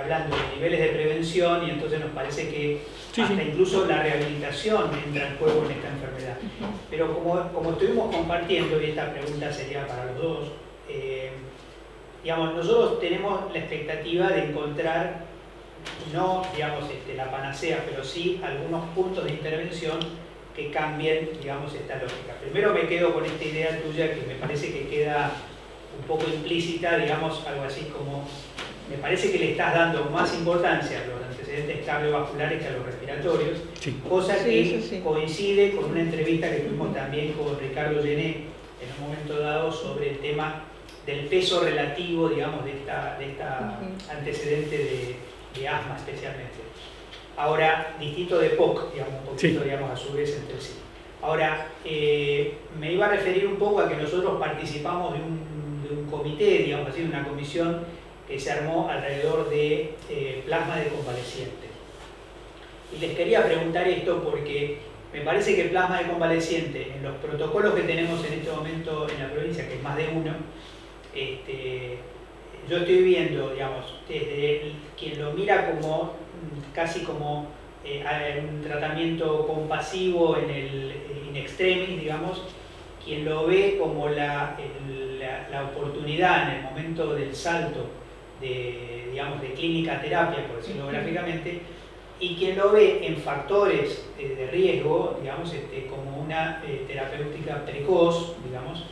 hablando de niveles de prevención y entonces nos parece que incluso la rehabilitación entra en juego en esta enfermedad. Pero como estuvimos compartiendo, y esta pregunta sería para los dos, digamos, nosotros tenemos la expectativa de encontrar, no digamos la panacea, pero sí algunos puntos de intervención que cambien, digamos, esta lógica. Primero me quedo con esta idea tuya que me parece que queda un poco implícita, digamos, algo así como, me parece que le estás dando más importancia a los antecedentes cardiovasculares que a los respiratorios, cosa que coincide con una entrevista que tuvimos también con Ricardo Gené en un momento dado sobre el tema del peso relativo, digamos, de esta antecedente de asma especialmente. Ahora, distinto de POC, digamos, un poquito, digamos, a su vez entre sí. Ahora, me iba a referir un poco a que nosotros participamos de un comité, digamos así, de una comisión que se armó alrededor de plasma de convaleciente. Y les quería preguntar esto porque me parece que el plasma de convaleciente, en los protocolos que tenemos en este momento en la provincia, que es más de uno, yo estoy viendo, digamos, desde quien lo mira como casi como un tratamiento compasivo en el in extremis, digamos, quien lo ve como la oportunidad en el momento del salto digamos, de clínica terapia, por decirlo gráficamente, y quien lo ve en factores de riesgo, digamos, como una terapéutica precoz, digamos,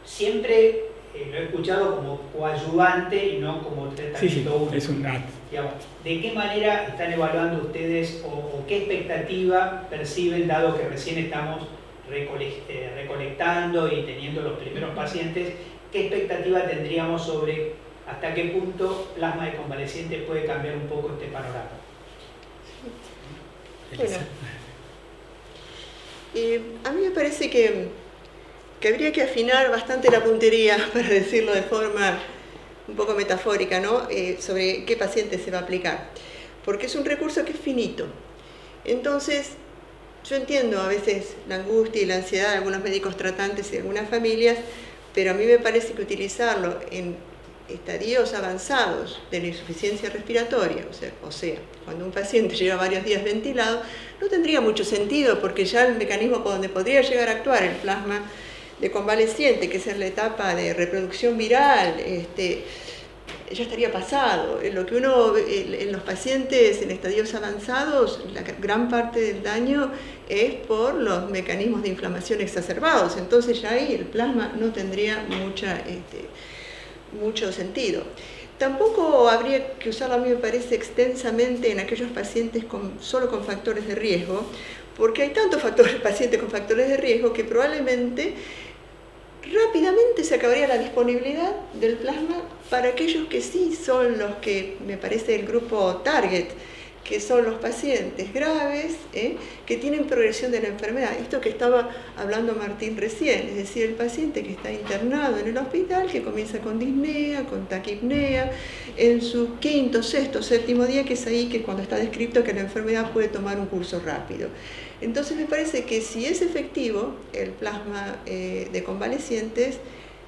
siempre lo he escuchado como coadyuvante y no como tratamiento único. Es un digamos, ¿de qué manera están evaluando ustedes o qué expectativa perciben, dado que recién estamos recolectando y teniendo los primeros pacientes, qué expectativa tendríamos sobre hasta qué punto plasma de convaleciente puede cambiar un poco este panorama? Bueno, a mí me parece que habría que afinar bastante la puntería, para decirlo de forma un poco metafórica, ¿no? Sobre qué paciente se va a aplicar, porque es un recurso que es finito. Entonces, yo entiendo a veces la angustia y la ansiedad de algunos médicos tratantes y de algunas familias, pero a mí me parece que utilizarlo en estadios avanzados de la insuficiencia respiratoria, o sea, cuando un paciente lleva varios días ventilado, no tendría mucho sentido, porque ya el mecanismo por donde podría llegar a actuar el plasma de convaleciente, que es en la etapa de reproducción viral, ya estaría pasado. Lo que uno en los pacientes en estadios avanzados, la gran parte del daño es por los mecanismos de inflamación exacerbados, entonces ya ahí el plasma no tendría mucho sentido. Tampoco habría que usarlo, a mí me parece, extensamente en aquellos pacientes solo con factores de riesgo, porque hay tantos pacientes con factores de riesgo que probablemente rápidamente se acabaría la disponibilidad del plasma para aquellos que sí son los que, me parece, el grupo target, que son los pacientes graves, que tienen progresión de la enfermedad. Esto que estaba hablando Martín recién, es decir, el paciente que está internado en el hospital, que comienza con disnea, con taquipnea, en su quinto, sexto, séptimo día, que es ahí que cuando está descrito que la enfermedad puede tomar un curso rápido. Entonces me parece que si es efectivo el plasma de convalecientes,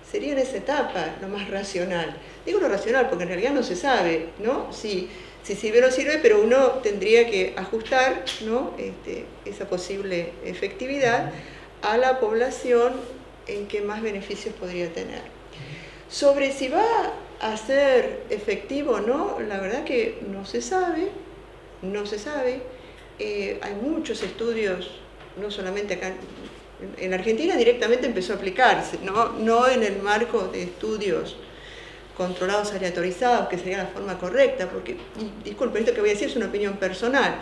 sería en esa etapa lo más racional. Digo lo racional porque en realidad no se sabe, ¿no? Si sirve o no sirve, pero uno tendría que ajustar, ¿no? Esa posible efectividad a la población en que más beneficios podría tener. Sobre si va a ser efectivo o no, la verdad que no se sabe. Hay muchos estudios, no solamente acá en Argentina directamente empezó a aplicarse, no en el marco de estudios controlados aleatorizados, que sería la forma correcta, porque, disculpen, esto que voy a decir es una opinión personal,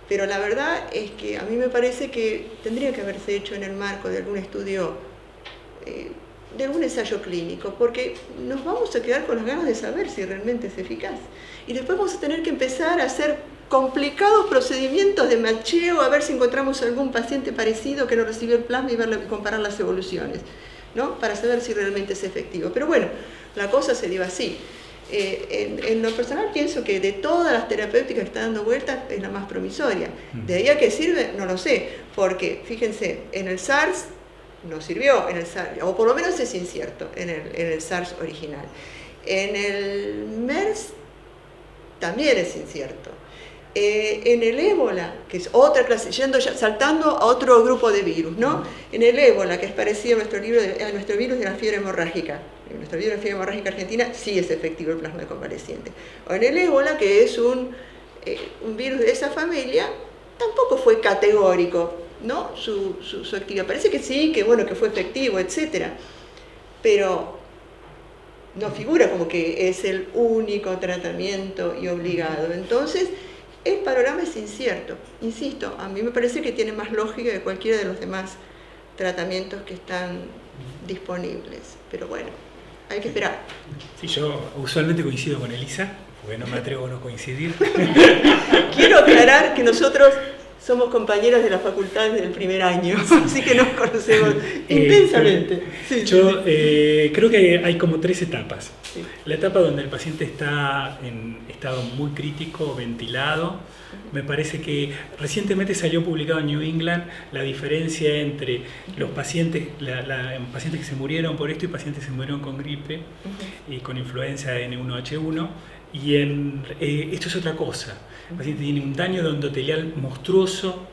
pero la verdad es que a mí me parece que tendría que haberse hecho en el marco de algún estudio, de algún ensayo clínico, porque nos vamos a quedar con las ganas de saber si realmente es eficaz. Y después vamos a tener que empezar a hacer complicados procedimientos de macheo, a ver si encontramos algún paciente parecido que no recibió el plasma y comparar las evoluciones, ¿no? Para saber si realmente es efectivo. Pero bueno, la cosa se dio así. En lo personal pienso que de todas las terapéuticas que están dando vueltas es la más promisoria. ¿De ahí a qué sirve? No lo sé, porque fíjense, en el SARS no sirvió, en el SARS, o por lo menos es incierto en el SARS original. En el MERS también es incierto. En el ébola, que es otra clase, saltando a otro grupo de virus, ¿no? En el ébola, que es parecido a nuestro virus de la fiebre hemorrágica. En nuestro virus de la fiebre hemorrágica argentina sí es efectivo el plasma de convaleciente. O en el ébola, que es un virus de esa familia, tampoco fue categórico, ¿no? Su actividad. Parece que sí, que bueno, que fue efectivo, etc. Pero no figura como que es el único tratamiento y obligado. Entonces, el panorama es incierto. Insisto, a mí me parece que tiene más lógica que cualquiera de los demás tratamientos que están disponibles. Pero bueno, hay que esperar. Sí, yo usualmente coincido con Elisa, porque no me atrevo a no coincidir. Quiero aclarar que nosotros somos compañeras de la facultad desde el primer año, así que nos conocemos intensamente. Yo creo que hay como 3 etapas. Sí. La etapa donde el paciente está en estado muy crítico, ventilado. Me parece que recientemente salió publicado en New England la diferencia entre los pacientes, pacientes que se murieron por esto y pacientes que se murieron con gripe y con influenza N1H1. Y esto es otra cosa. El paciente tiene un daño endotelial monstruoso,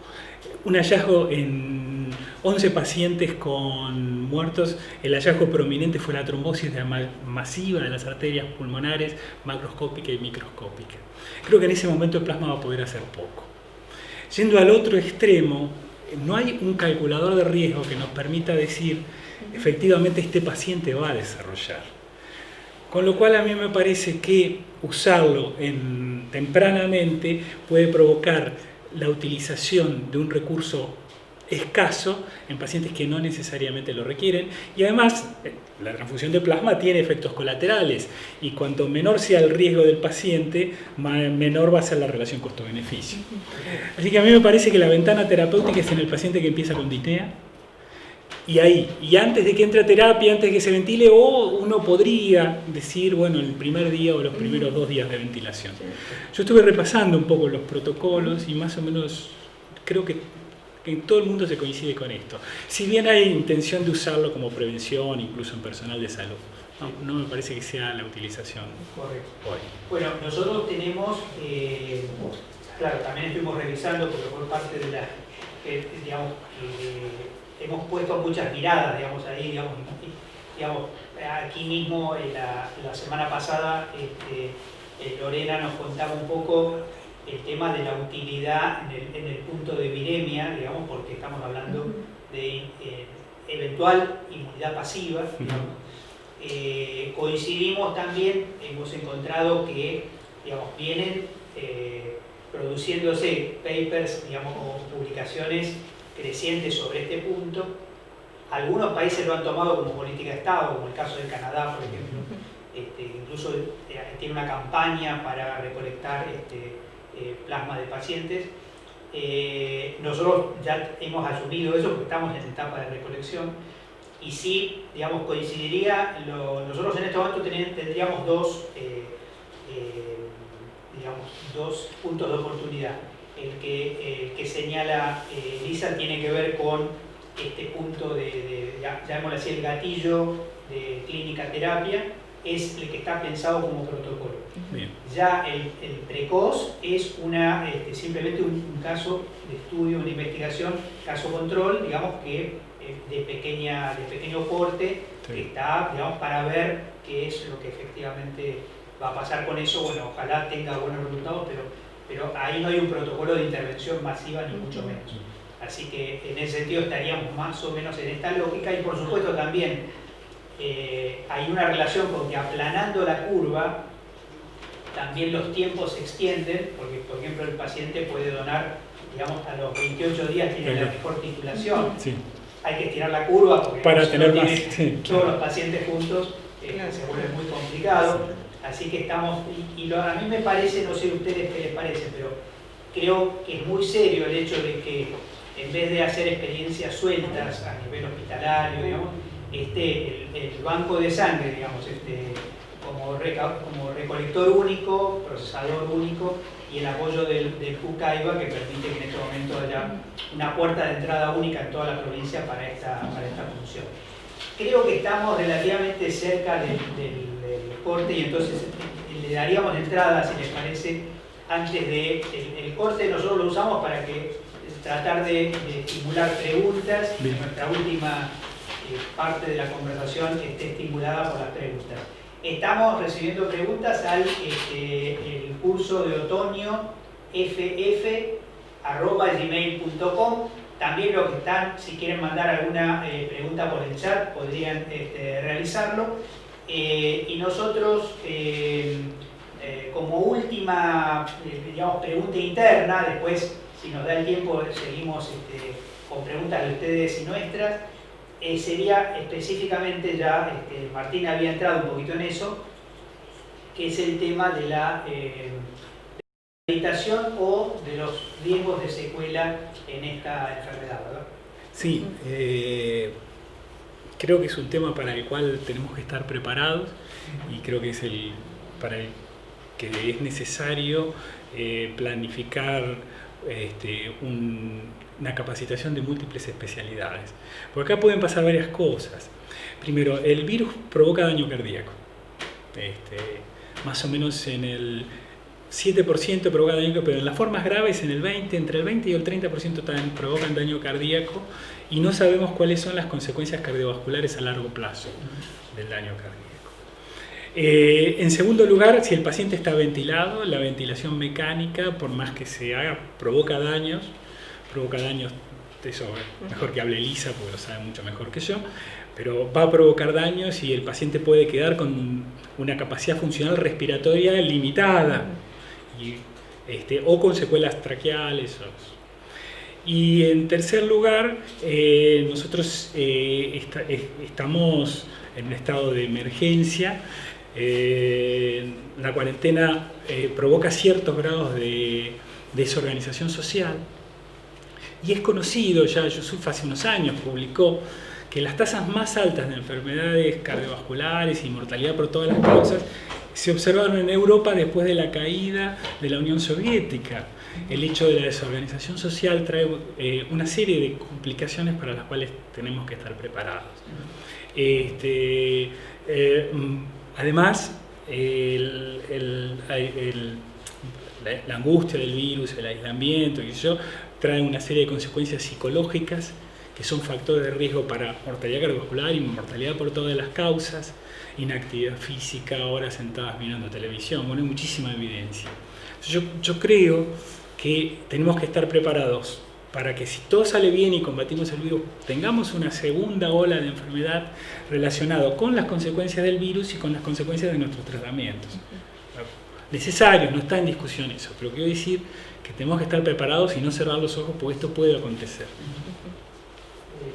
un hallazgo en 11 pacientes con muertos. El hallazgo prominente fue la trombosis masiva de las arterias pulmonares, macroscópica y microscópica. Creo que en ese momento el plasma va a poder hacer poco. Yendo al otro extremo, no hay un calculador de riesgo que nos permita decir efectivamente este paciente va a desarrollar. Con lo cual a mí me parece que usarlo tempranamente puede provocar la utilización de un recurso escaso en pacientes que no necesariamente lo requieren, y además la transfusión de plasma tiene efectos colaterales, y cuanto menor sea el riesgo del paciente, menor va a ser la relación costo-beneficio. Así que a mí me parece que la ventana terapéutica es en el paciente que empieza con disnea, y antes de que entre a terapia, antes de que se ventile, uno podría decir, bueno, el primer día o los primeros 2 días de ventilación. Yo estuve repasando un poco los protocolos y más o menos creo que en todo el mundo se coincide con esto. Si bien hay intención de usarlo como prevención, incluso en personal de salud, no me parece que sea la utilización. Correcto. Hoy. Bueno, nosotros tenemos, claro, también estuvimos revisando, porque por parte de la, hemos puesto muchas miradas, digamos, ahí, digamos, aquí mismo, la semana pasada, Lorena nos contaba un poco el tema de la utilidad en el punto de viremia, digamos, porque estamos hablando de eventual inmunidad pasiva, digamos. Coincidimos también, hemos encontrado que, digamos, vienen produciéndose papers, digamos, o publicaciones crecientes sobre este punto. Algunos países lo han tomado como política de Estado, como el caso de Canadá, por ejemplo. Incluso tiene una campaña para recolectar plasma de pacientes. Nosotros ya hemos asumido eso porque estamos en etapa de recolección y sí, digamos, coincidiría, nosotros en este momento tendríamos dos puntos de oportunidad. El que señala Elisa tiene que ver con este punto llamémoslo así, el gatillo de clínica terapia, es el que está pensado como protocolo. Bien. Ya el precoz es simplemente un caso de estudio, una investigación, caso control, digamos que de pequeño porte, Sí. que está, digamos, para ver qué es lo que efectivamente va a pasar con eso. Bueno, ojalá tenga buenos resultados, pero ahí no hay un protocolo de intervención masiva ni mucho menos. Así que en ese sentido estaríamos más o menos en esta lógica y por supuesto también hay una relación con que aplanando la curva también los tiempos se extienden, porque por ejemplo el paciente puede donar, digamos, a los 28 días tiene la mejor titulación. Sí. Hay que estirar la curva porque para si tener no más, tiene sí, todos los pacientes juntos se vuelve muy complicado. Así que estamos, a mí me parece, no sé a ustedes qué les parece, pero creo que es muy serio el hecho de que en vez de hacer experiencias sueltas a nivel hospitalario, digamos, el banco de sangre, digamos, como recolector único, procesador único y el apoyo del JUCAIBA que permite que en este momento haya una puerta de entrada única en toda la provincia para esta función. Creo que estamos relativamente cerca del corte y entonces le daríamos entrada, si les parece, antes del corte. Nosotros lo usamos para tratar de estimular preguntas y nuestra última parte de la conversación esté estimulada por las preguntas. Estamos recibiendo preguntas al el curso de otoño ff@gmail.com. También los que están, si quieren mandar alguna pregunta por el chat, podrían realizarlo. Y nosotros, como última digamos, pregunta interna, después, si nos da el tiempo, seguimos con preguntas de ustedes y nuestras. Sería específicamente Martín había entrado un poquito en eso, que es el tema de la meditación o de los riesgos de secuela en esta enfermedad, ¿verdad? Sí, creo que es un tema para el cual tenemos que estar preparados y creo que es para el que es necesario planificar una capacitación de múltiples especialidades. Porque acá pueden pasar varias cosas. Primero, el virus provoca daño cardíaco. Más o menos en el 7% provoca daño cardíaco, pero en las formas graves entre el 20 y el 30% también provocan daño cardíaco y no sabemos cuáles son las consecuencias cardiovasculares a largo plazo del daño cardíaco. En segundo lugar, si el paciente está ventilado, la ventilación mecánica, por más que se haga, provoca daños, eso mejor que hable Elisa, porque lo sabe mucho mejor que yo, pero va a provocar daños y el paciente puede quedar con una capacidad funcional respiratoria limitada o con secuelas traqueales. Y en tercer lugar, nosotros estamos en un estado de emergencia. La cuarentena provoca ciertos grados de desorganización social y es conocido ya, Yusuf hace unos años publicó que las tasas más altas de enfermedades cardiovasculares y mortalidad por todas las causas se observaron en Europa después de la caída de la Unión Soviética. El hecho de la desorganización social trae una serie de complicaciones para las cuales tenemos que estar preparados. Además, la angustia del virus, el aislamiento, trae una serie de consecuencias psicológicas que son factores de riesgo para mortalidad cardiovascular y mortalidad por todas las causas, inactividad física, horas sentadas mirando televisión, hay muchísima evidencia. Yo creo que tenemos que estar preparados para que si todo sale bien y combatimos el virus, tengamos una segunda ola de enfermedad relacionada con las consecuencias del virus y con las consecuencias de nuestros tratamientos. Necesario, no está en discusión eso, pero quiero decir que tenemos que estar preparados y no cerrar los ojos porque esto puede acontecer.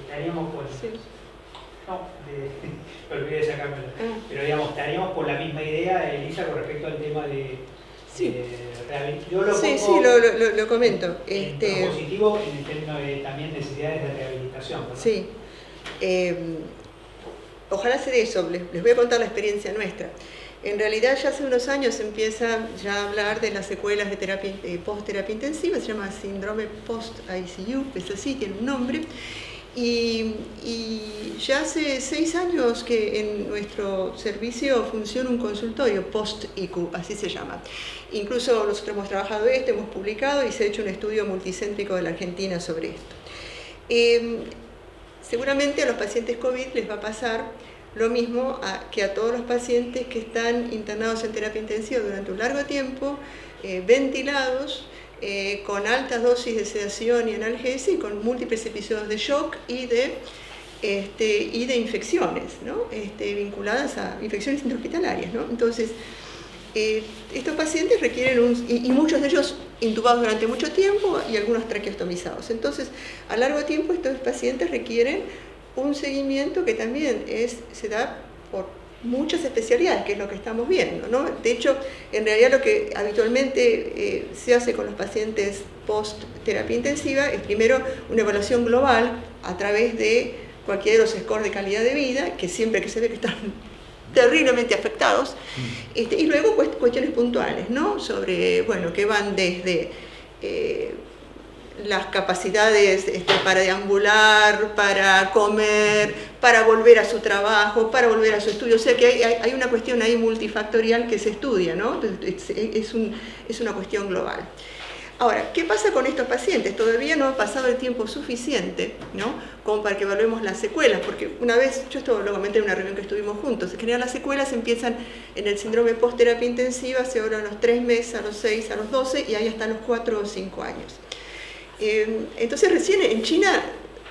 Estaríamos por... No, me olvidé de sacármelo. Pero digamos, estaríamos por la misma idea, Elisa, con respecto al tema de Sí. Yo lo Sí, pongo lo comento. en positivo en el término de también necesidades de rehabilitación, ¿verdad? Sí. Ojalá se dé eso, les voy a contar la experiencia nuestra. En realidad ya hace unos años se empieza ya a hablar de las secuelas de terapia, post-terapia intensiva, se llama síndrome post-ICU, es así, tiene un nombre. Y ya hace 6 años que en nuestro servicio funciona un consultorio post-ICU, así se llama. Incluso nosotros hemos trabajado esto, hemos publicado y se ha hecho un estudio multicéntrico de la Argentina sobre esto. Seguramente a los pacientes COVID les va a pasar lo mismo que a todos los pacientes que están internados en terapia intensiva durante un largo tiempo, ventilados, con altas dosis de sedación y analgesia y con múltiples episodios de shock y de infecciones, ¿no? Vinculadas a infecciones intrahospitalarias, ¿no? Entonces, estos pacientes requieren y muchos de ellos intubados durante mucho tiempo y algunos traqueostomizados. Entonces, a largo tiempo estos pacientes requieren un seguimiento que también se da por muchas especialidades, que es lo que estamos viendo, ¿no? De hecho, en realidad lo que habitualmente se hace con los pacientes post-terapia intensiva es primero una evaluación global a través de cualquiera de los scores de calidad de vida, que siempre que se ve que están terriblemente afectados, y luego cuestiones puntuales, ¿no? Sobre, bueno, que van desde las capacidades para deambular, para comer, para volver a su trabajo, para volver a su estudio. O sea que hay una cuestión ahí multifactorial que se estudia, ¿no? Es una cuestión global. Ahora, ¿qué pasa con estos pacientes? Todavía no ha pasado el tiempo suficiente, ¿no? Como para que evaluemos las secuelas, porque una vez, yo esto lo comenté en una reunión que estuvimos juntos, en general las secuelas empiezan en el síndrome post-terapia intensiva, se hablan a los 3 meses, a los 6, a los 12 y ahí hasta los 4 o 5 años. Entonces recién en China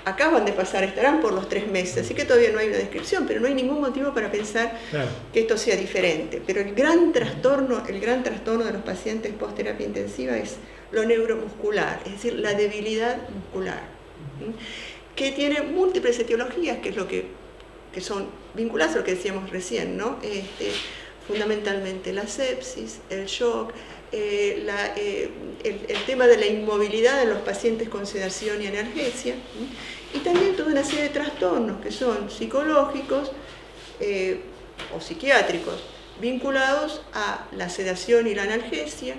acaban de pasar, estarán por los 3 meses, así que todavía no hay una descripción, pero no hay ningún motivo para pensar que esto sea diferente. Pero el gran trastorno de los pacientes post-terapia intensiva es lo neuromuscular, es decir, la debilidad muscular, que tiene múltiples etiologías, que es lo que son vinculadas a lo que decíamos recién, ¿no? Fundamentalmente la sepsis, el shock, el tema de la inmovilidad en los pacientes con sedación y analgesia, y también toda una serie de trastornos que son psicológicos o psiquiátricos vinculados a la sedación y la analgesia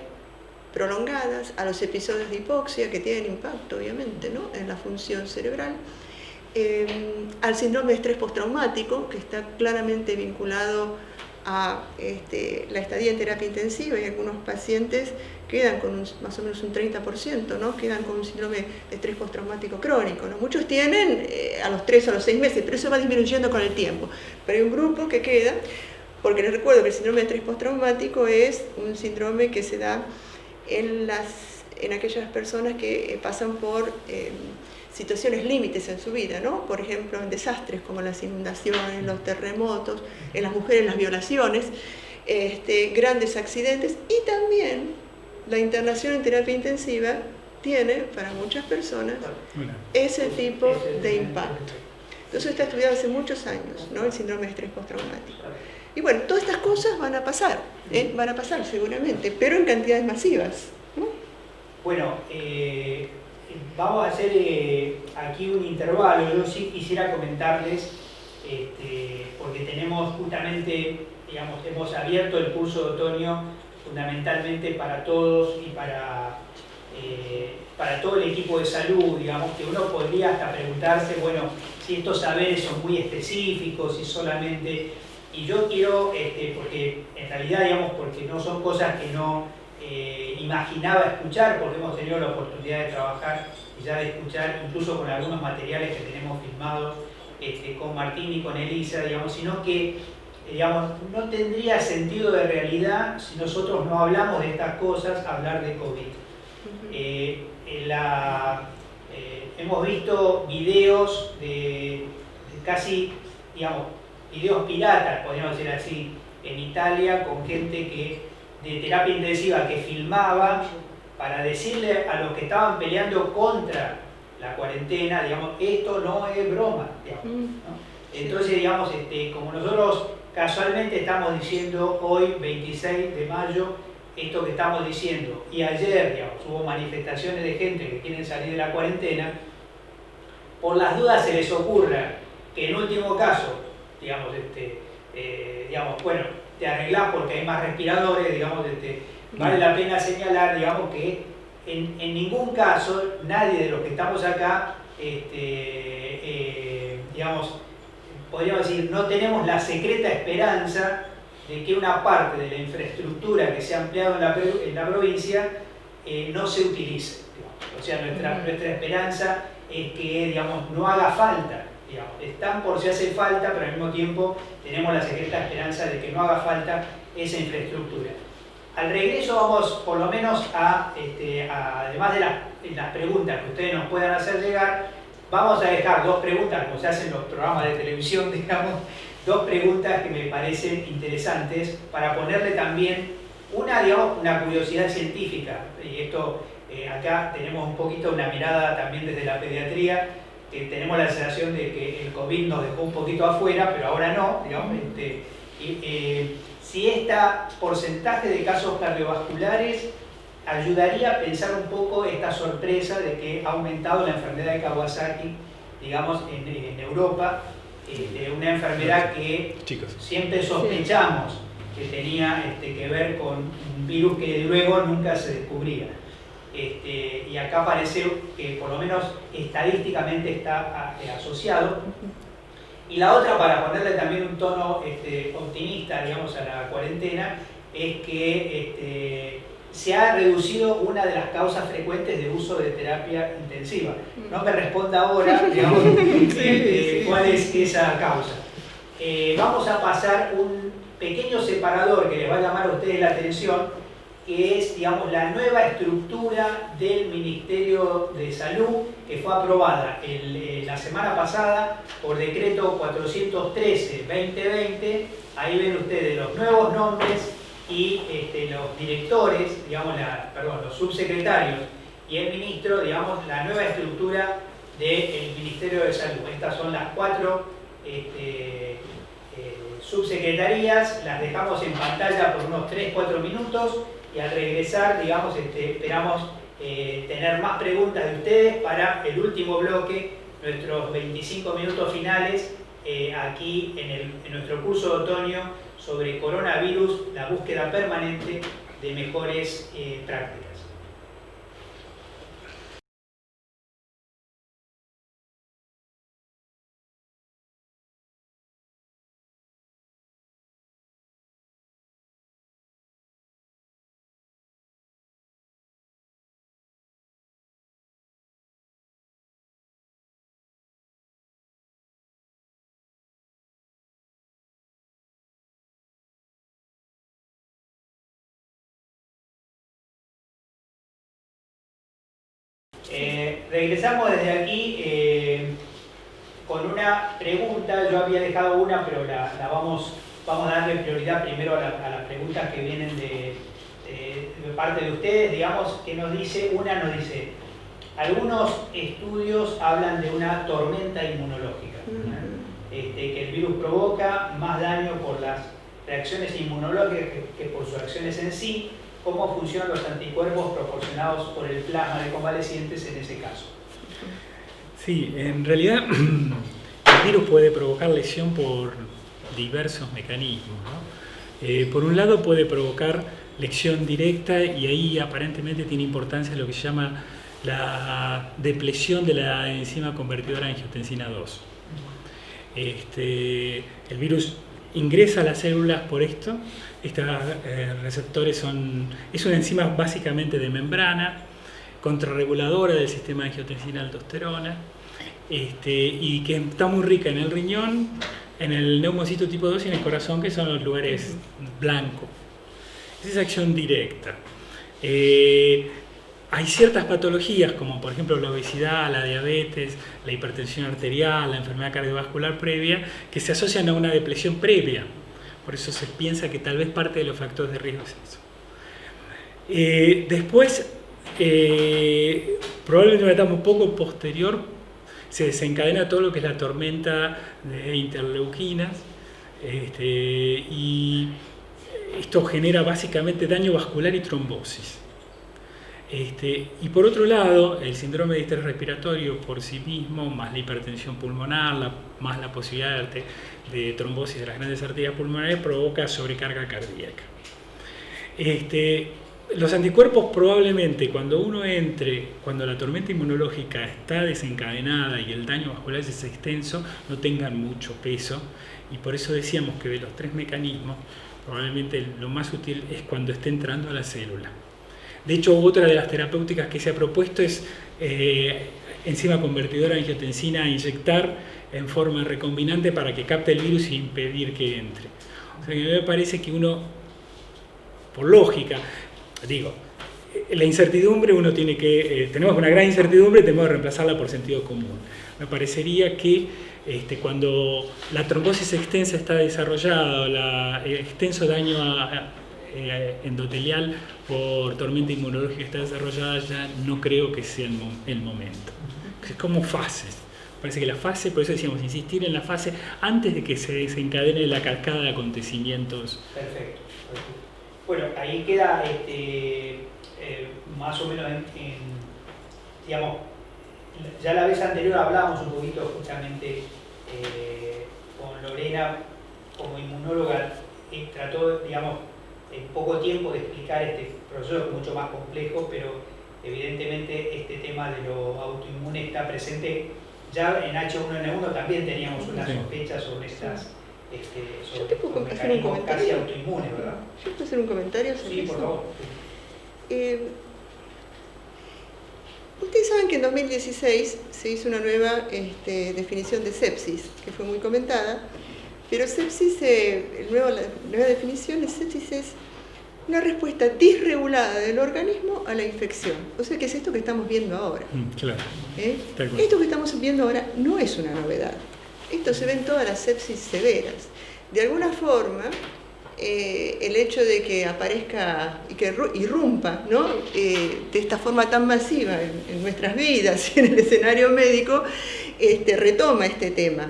prolongadas, a los episodios de hipoxia que tienen impacto obviamente, ¿no? En la función cerebral, al síndrome de estrés postraumático, que está claramente vinculado a la estadía en terapia intensiva, y algunos pacientes quedan con más o menos un 30%, ¿no? Quedan con un síndrome de estrés postraumático crónico, ¿no? Muchos tienen a los 3 o a los 6 meses, pero eso va disminuyendo con el tiempo. Pero hay un grupo que queda, porque les recuerdo que el síndrome de estrés postraumático es un síndrome que se da en aquellas personas que pasan por situaciones límites en su vida, ¿no? Por ejemplo, en desastres como las inundaciones, los terremotos, en las mujeres las violaciones, grandes accidentes, y también la internación en terapia intensiva tiene para muchas personas ese tipo de impacto. Entonces está estudiado hace muchos años, ¿no? El síndrome de estrés postraumático. Y bueno, todas estas cosas van a pasar seguramente, pero en cantidades masivas, ¿no? Bueno, vamos a hacer aquí un intervalo. Yo sí quisiera comentarles, porque tenemos justamente, digamos, hemos abierto el curso de otoño fundamentalmente para todos y para todo el equipo de salud, digamos, que uno podría hasta preguntarse, bueno, si estos saberes son muy específicos, si solamente... Y yo quiero, porque en realidad, digamos, porque no son cosas que no imaginaba escuchar, porque hemos tenido la oportunidad de trabajar y ya de escuchar, incluso con algunos materiales que tenemos filmados con Martín y con Elisa, digamos, sino que, digamos, no tendría sentido de realidad si nosotros no hablamos de estas cosas, hablar de COVID. Hemos visto videos de casi, digamos, videos piratas, podríamos decir así, en Italia, con gente de terapia intensiva que filmaba para decirle a los que estaban peleando contra la cuarentena, digamos, esto no es broma, digamos, ¿no? Entonces, digamos, como nosotros casualmente estamos diciendo hoy, 26 de mayo, esto que estamos diciendo, y ayer, digamos, hubo manifestaciones de gente que quieren salir de la cuarentena, por las dudas se les ocurra que en último caso, digamos, bueno, te arreglás porque hay más respiradores, digamos, vale la pena señalar, digamos, que en ningún caso nadie de los que estamos acá, digamos, podríamos decir, no tenemos la secreta esperanza de que una parte de la infraestructura que se ha ampliado en la provincia no se utilice. Digamos. O sea, nuestra esperanza es que, digamos, no haga falta. Digamos. Están por si hace falta, pero al mismo tiempo tenemos la secreta esperanza de que no haga falta esa infraestructura. Al regreso vamos, por lo menos, además de las preguntas que ustedes nos puedan hacer llegar, vamos a dejar dos preguntas, como se hacen en los programas de televisión, digamos, dos preguntas que me parecen interesantes para ponerle también una curiosidad científica. Y esto, acá tenemos un poquito una mirada también desde la pediatría, que tenemos la sensación de que el COVID nos dejó un poquito afuera, pero ahora no, digamos. Si este porcentaje de casos cardiovasculares ayudaría a pensar un poco esta sorpresa de que ha aumentado la enfermedad de Kawasaki, digamos, en Europa, una enfermedad que siempre sospechamos que tenía que ver con un virus que luego nunca se descubría. Y acá parece que por lo menos estadísticamente está asociado. Y la otra, para ponerle también un tono optimista, digamos, a la cuarentena, es que se ha reducido una de las causas frecuentes de uso de terapia intensiva. No me responda ahora, digamos, cuál es esa causa. Vamos a pasar un pequeño separador que les va a llamar a ustedes la atención, que es, digamos, la nueva estructura del Ministerio de Salud, que fue aprobada la semana pasada por decreto 413-2020. Ahí ven ustedes los nuevos nombres y los directores, digamos, los subsecretarios y el ministro, digamos, la nueva estructura del Ministerio de Salud. Estas son las 4 subsecretarías, las dejamos en pantalla por unos 3-4 minutos y al regresar, digamos, esperamos tener más preguntas de ustedes para el último bloque, nuestros 25 minutos finales, aquí en nuestro curso de otoño sobre coronavirus, la búsqueda permanente de mejores prácticas. Regresamos desde aquí con una pregunta. Yo había dejado una, pero vamos a darle prioridad primero a las preguntas que vienen de parte de ustedes, digamos, que nos dice, algunos estudios hablan de una tormenta inmunológica, que el virus provoca más daño por las reacciones inmunológicas que por sus acciones en sí. ¿Cómo funcionan los anticuerpos proporcionados por el plasma de convalecientes en ese caso? Sí, en realidad el virus puede provocar lesión por diversos mecanismos, ¿no? Por un lado puede provocar lesión directa y ahí aparentemente tiene importancia lo que se llama la depresión de la enzima convertidora de angiotensina 2. El virus ingresa a las células por esto. Estos receptores es una enzima básicamente de membrana, contrarreguladora del sistema de angiotensina-aldosterona, y que está muy rica en el riñón, en el neumocito tipo 2 y en el corazón, que son los lugares blancos. Esa es acción directa. Hay ciertas patologías, como por ejemplo la obesidad, la diabetes, la hipertensión arterial, la enfermedad cardiovascular previa, que se asocian a una depresión previa. Por eso se piensa que tal vez parte de los factores de riesgo es eso. Después, probablemente en una etapa un poco posterior, se desencadena todo lo que es la tormenta de interleuquinas, y esto genera básicamente daño vascular y trombosis. Y por otro lado, el síndrome de distrés respiratorio por sí mismo, más la hipertensión pulmonar, más la posibilidad de trombosis de las grandes arterias pulmonares, provoca sobrecarga cardíaca. Los anticuerpos probablemente cuando la tormenta inmunológica está desencadenada y el daño vascular es extenso, no tengan mucho peso, y por eso decíamos que de los 3 mecanismos, probablemente lo más útil es cuando esté entrando a la célula. De hecho, otra de las terapéuticas que se ha propuesto es enzima convertidora de angiotensina a inyectar en forma recombinante para que capte el virus y impedir que entre. O sea que me parece que uno, por lógica, digo, la incertidumbre uno tiene que, tenemos una gran incertidumbre y tenemos que reemplazarla por sentido común. Me parecería que cuando la trombosis extensa está desarrollada, el extenso daño endotelial por tormenta inmunológica está desarrollada, ya no creo que sea el momento. Es como fases. Parece que la fase, por eso decíamos, insistir en la fase antes de que se desencadene la cascada de acontecimientos. Perfecto. Bueno, ahí queda más o menos digamos, ya la vez anterior hablábamos un poquito justamente con Lorena como inmunóloga, trató, digamos, en poco tiempo de explicar este proceso que es mucho más complejo, pero evidentemente este tema de lo autoinmune está presente. Ya en H1N1 también teníamos una sospecha sobre estas yo te puedo hacer un comentario casi autoinmunes, ¿verdad? Yo puedo hacer un comentario sobre Sí, eso. por favor. Ustedes saben que en 2016 se hizo una nueva definición de sepsis, que fue muy comentada, pero sepsis, la nueva definición de sepsis es una respuesta disregulada del organismo a la infección. O sea, que es esto que estamos viendo ahora. Claro. Esto que estamos viendo ahora no es una novedad. Esto se ve en todas las sepsis severas. De alguna forma, el hecho de que aparezca y que irrumpa, ¿no? De esta forma tan masiva en nuestras vidas y en el escenario médico, retoma este tema.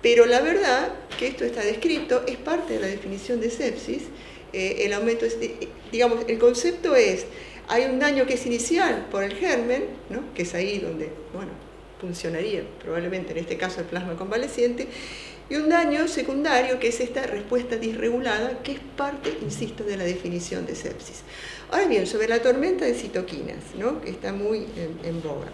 Pero la verdad que esto está descrito, es parte de la definición de sepsis. El aumento es, digamos, el concepto es, hay un daño que es inicial por el germen, ¿no? Que es ahí donde, bueno, funcionaría probablemente en este caso el plasma convaleciente, y un daño secundario que es esta respuesta disregulada, que es parte, insisto, de la definición de sepsis. Ahora bien, sobre la tormenta de citoquinas, ¿no? Que está muy en boga.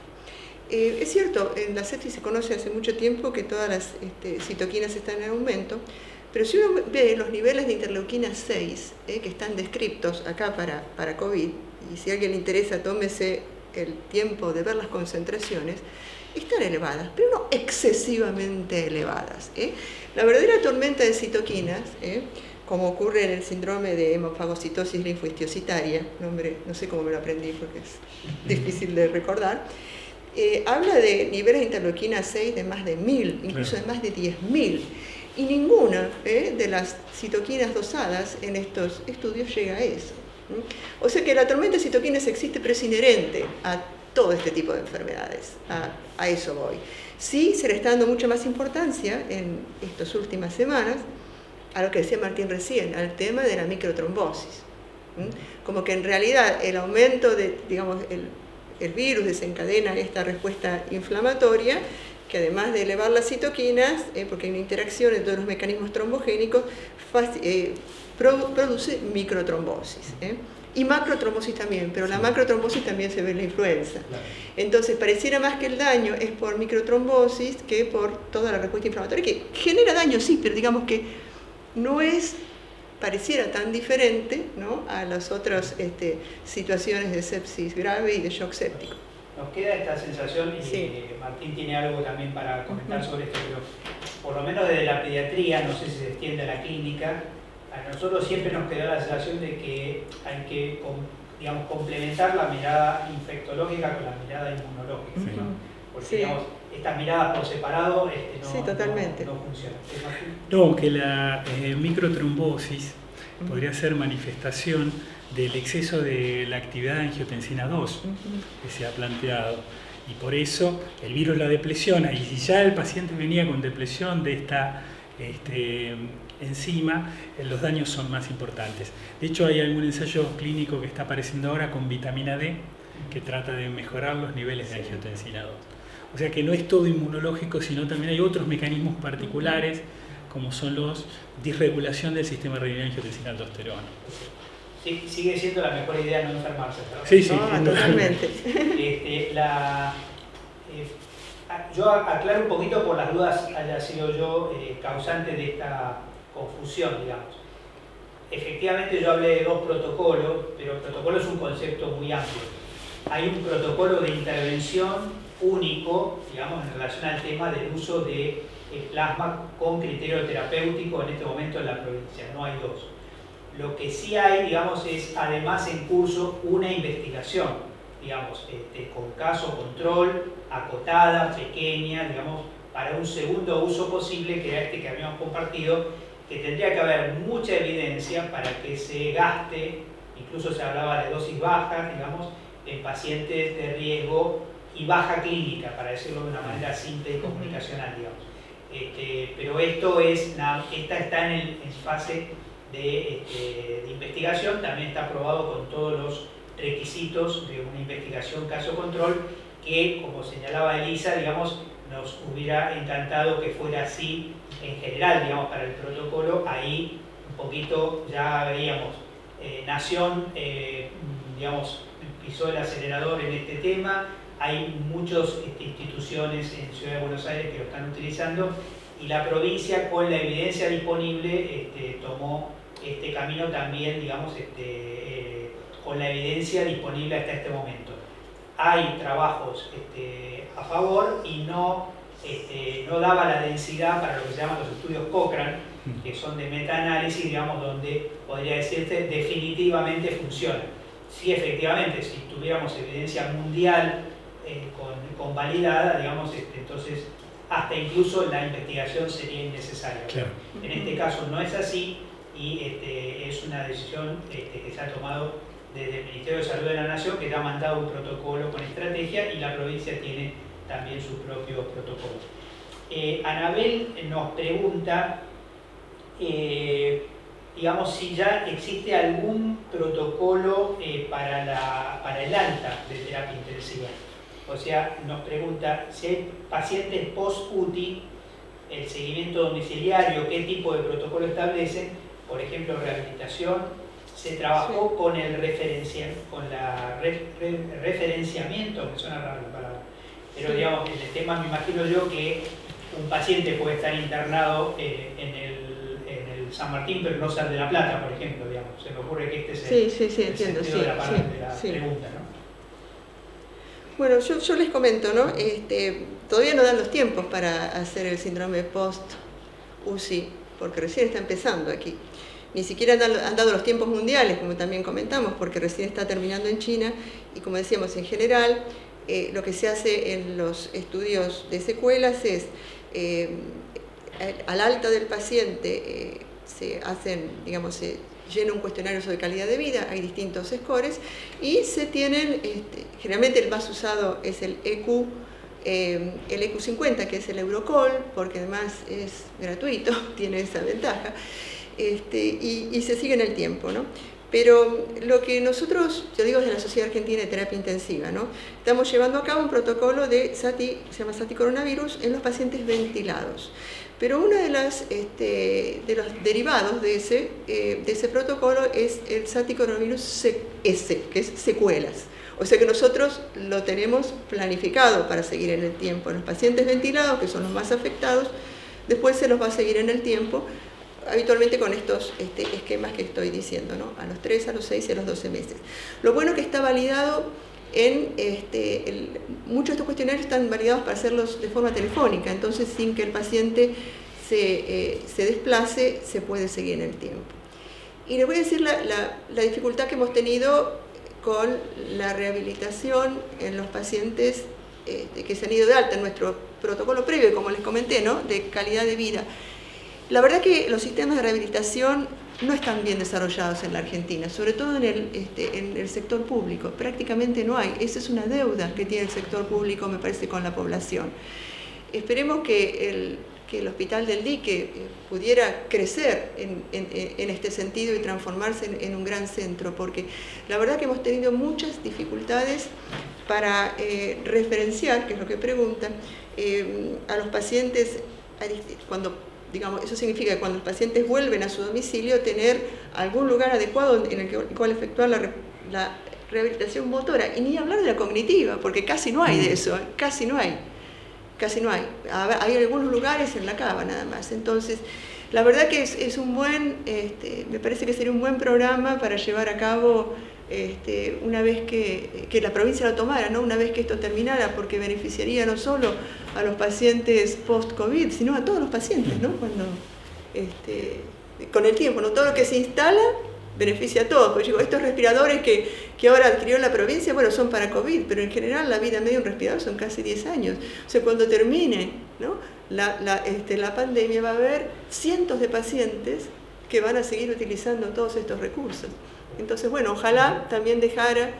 Es cierto, en la sepsis se conoce hace mucho tiempo que todas las citoquinas están en aumento, pero si uno ve los niveles de interleuquina 6, que están descritos acá para COVID, y si a alguien le interesa, tómese el tiempo de ver las concentraciones, están elevadas, pero no excesivamente elevadas. La verdadera tormenta de citoquinas, como ocurre en el síndrome de hemofagocitosis linfohistiocytaria, nombre, no sé cómo me lo aprendí porque es difícil de recordar, habla de niveles de interleuquina 6 de más de 1000, incluso de más de 10.000, y ninguna de las citoquinas dosadas en estos estudios llega a eso. O sea que la tormenta de citoquinas existe, pero es inherente a todo este tipo de enfermedades. A eso voy. Sí, se le está dando mucha más importancia en estas últimas semanas a lo que decía Martín recién, al tema de la microtrombosis. Como que en realidad el aumento de, digamos, el virus desencadena esta respuesta inflamatoria, que además de elevar las citoquinas, porque hay una interacción entre los mecanismos trombogénicos, produce microtrombosis. Y macrotrombosis también, pero la macrotrombosis también se ve en la influenza. Entonces, pareciera más que el daño es por microtrombosis que por toda la respuesta inflamatoria, que genera daño, sí, pero digamos que no es, pareciera tan diferente, ¿no?, a las otras situaciones de sepsis grave y de shock séptico. Nos queda esta sensación, y sí. Martín tiene algo también para comentar sobre esto, pero por lo menos desde la pediatría, no sé si se extiende a la clínica, a nosotros siempre nos quedó la sensación de que hay que, digamos, complementar la mirada infectológica con la mirada inmunológica, ¿no? Porque, sí, digamos, estas miradas por separado no, sí, totalmente. no funcionan. No, que la microtrombosis podría ser manifestación del exceso de la actividad de angiotensina 2 que se ha planteado, y por eso el virus la depresiona, y si ya el paciente venía con depresión de esta encima, los daños son más importantes. De hecho, hay algún ensayo clínico que está apareciendo ahora con vitamina D que trata de mejorar los niveles de angiotensina 2. O sea que no es todo inmunológico, sino también hay otros mecanismos particulares, como son los disregulación del sistema renina angiotensina aldosterona. Sí, sigue siendo la mejor idea no enfermarse, ¿verdad? Sí, sí, totalmente. Yo aclaro un poquito por las dudas, haya sido yo causante de esta confusión, digamos. Efectivamente yo hablé de 2 protocolos, pero el protocolo es un concepto muy amplio. Hay un protocolo de intervención único, digamos, en relación al tema del uso de plasma con criterio terapéutico en este momento en la provincia, no hay 2. Lo que sí hay, digamos, es además en curso una investigación, digamos, con caso control, acotada, pequeña, digamos, para un segundo uso posible, que era este que habíamos compartido, que tendría que haber mucha evidencia para que se gaste, incluso se hablaba de dosis bajas, digamos, en pacientes de riesgo y baja clínica, para decirlo de una manera simple y comunicacional, digamos. Pero esta está en fase de investigación, también está aprobado con todos los requisitos de una investigación caso-control, que, como señalaba Elisa, digamos, nos hubiera encantado que fuera así en general, digamos, para el protocolo. Ahí un poquito ya veíamos, Nación, digamos, pisó el acelerador en este tema. Hay muchas instituciones en Ciudad de Buenos Aires que lo están utilizando, y la provincia, con la evidencia disponible, tomó este camino también, digamos, con la evidencia disponible hasta este momento. Hay trabajos a favor y no daba la densidad para lo que se llaman los estudios Cochrane, que son de metaanálisis, digamos, donde podría decirse definitivamente funciona. Sí, efectivamente, si tuviéramos evidencia mundial convalidada, digamos, entonces hasta incluso la investigación sería innecesaria. Claro. En este caso no es así, y es una decisión que se ha tomado desde el Ministerio de Salud de la Nación, que ya ha mandado un protocolo con estrategia, y la provincia tiene también sus propios protocolos. Anabel nos pregunta, digamos, si ya existe algún protocolo para el alta de terapia intensiva. O sea, nos pregunta si hay pacientes post-UTI, el seguimiento domiciliario, qué tipo de protocolo establecen, por ejemplo, rehabilitación. Se trabajó con el referenciamiento, me suena raro la palabra, pero digamos, el tema, me imagino yo que un paciente puede estar internado en el San Martín, pero no Sal de la Plata, por ejemplo, digamos. Se me ocurre que este es el entiendo, sentido de la pregunta, ¿no? Bueno, yo les comento, ¿no? Todavía no dan los tiempos para hacer el síndrome post-UCI, porque recién está empezando aquí. Ni siquiera han dado los tiempos mundiales, como también comentamos, porque recién está terminando en China, y como decíamos, en general, lo que se hace en los estudios de secuelas es, al alta del paciente, se llena un cuestionario sobre calidad de vida, hay distintos scores, y se tienen, generalmente el más usado es el EQ50, que es el Eurocol, porque además es gratuito, tiene esa ventaja, y se sigue en el tiempo, ¿no? Pero lo que nosotros, yo digo, de la Sociedad Argentina de Terapia Intensiva, ¿no? Estamos llevando a cabo un protocolo se llama SATI coronavirus, en los pacientes ventilados. Pero uno de los derivados de ese protocolo es el SATI coronavirus S, que es secuelas. O sea que nosotros lo tenemos planificado para seguir en el tiempo. En los pacientes ventilados, que son los más afectados, después se los va a seguir en el tiempo, habitualmente con estos esquemas que estoy diciendo, ¿no? A los 3, a los 6 y a los 12 meses. Lo bueno que está validado muchos de estos cuestionarios están validados para hacerlos de forma telefónica, entonces sin que el paciente se desplace, se puede seguir en el tiempo. Y les voy a decir la dificultad que hemos tenido con la rehabilitación en los pacientes que se han ido de alta en nuestro protocolo previo, como les comenté, ¿no? De calidad de vida. La verdad que los sistemas de rehabilitación no están bien desarrollados en la Argentina, sobre todo en el sector público. Prácticamente no hay. Esa es una deuda que tiene el sector público, me parece, con la población. Esperemos que que el Hospital del Dique pudiera crecer en este sentido y transformarse en un gran centro, porque la verdad que hemos tenido muchas dificultades para referenciar, que es lo que preguntan, a los pacientes, cuando, digamos, eso significa que cuando los pacientes vuelven a su domicilio, tener algún lugar adecuado en el cual efectuar la rehabilitación motora, y ni hablar de la cognitiva, porque casi no hay de eso, casi no hay. Hay algunos lugares en la Cava nada más. Entonces, la verdad que es un buen, me parece que sería un buen programa para llevar a cabo una vez que la provincia lo tomara, ¿no? Una vez que esto terminara, porque beneficiaría no solo a los pacientes post-COVID, sino a todos los pacientes, ¿no? Cuando, con el tiempo, ¿no? Todo lo que se instala beneficia a todos, porque digo, estos respiradores que ahora adquirió la provincia, bueno, son para COVID, pero en general la vida media de un respirador son casi 10 años. O sea, cuando termine, ¿no?, la pandemia, va a haber cientos de pacientes que van a seguir utilizando todos estos recursos. Entonces, bueno, ojalá también dejara,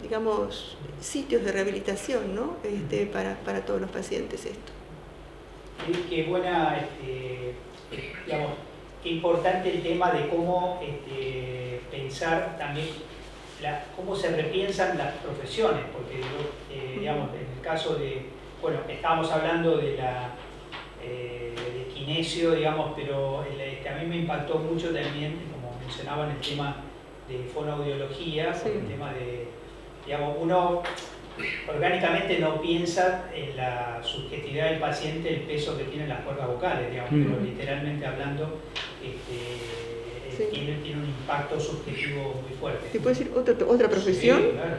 digamos, sitios de rehabilitación, ¿no?, para todos los pacientes esto. Qué buena, digamos, qué importante el tema de cómo pensar también cómo se repiensan las profesiones, porque digamos, en el caso de, bueno, estábamos hablando de de kinesio, digamos, pero que a mí me impactó mucho también, como mencionaban, el tema de fonoaudiología, sí. El tema de, digamos, uno orgánicamente no piensa en la subjetividad del paciente, el peso que tienen las cuerdas vocales, digamos, pero literalmente hablando, sí. tiene un impacto subjetivo muy fuerte. ¿Te puedo decir otra profesión? Sí, claro.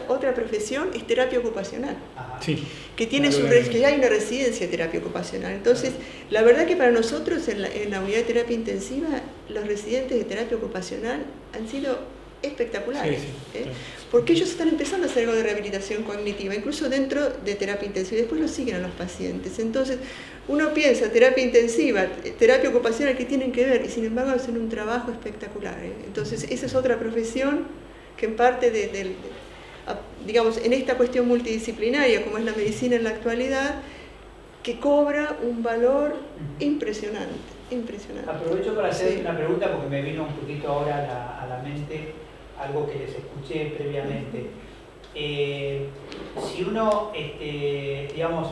Otra profesión es terapia ocupacional. Sí. Que tiene que hay una residencia de terapia ocupacional. Entonces, la verdad que para nosotros en la unidad de terapia intensiva, los residentes de terapia ocupacional han sido espectaculares, sí, claro. Porque ellos están empezando a hacer algo de rehabilitación cognitiva, incluso dentro de terapia intensiva, y después lo siguen a los pacientes. Entonces, uno piensa terapia intensiva, terapia ocupacional, que tienen que ver, y sin embargo hacen un trabajo espectacular. Entonces, esa es otra profesión que en parte digamos, en esta cuestión multidisciplinaria, como es la medicina en la actualidad, que cobra un valor impresionante. Aprovecho para hacer una pregunta porque me vino un poquito ahora a la mente algo que les escuché previamente. Si uno, digamos,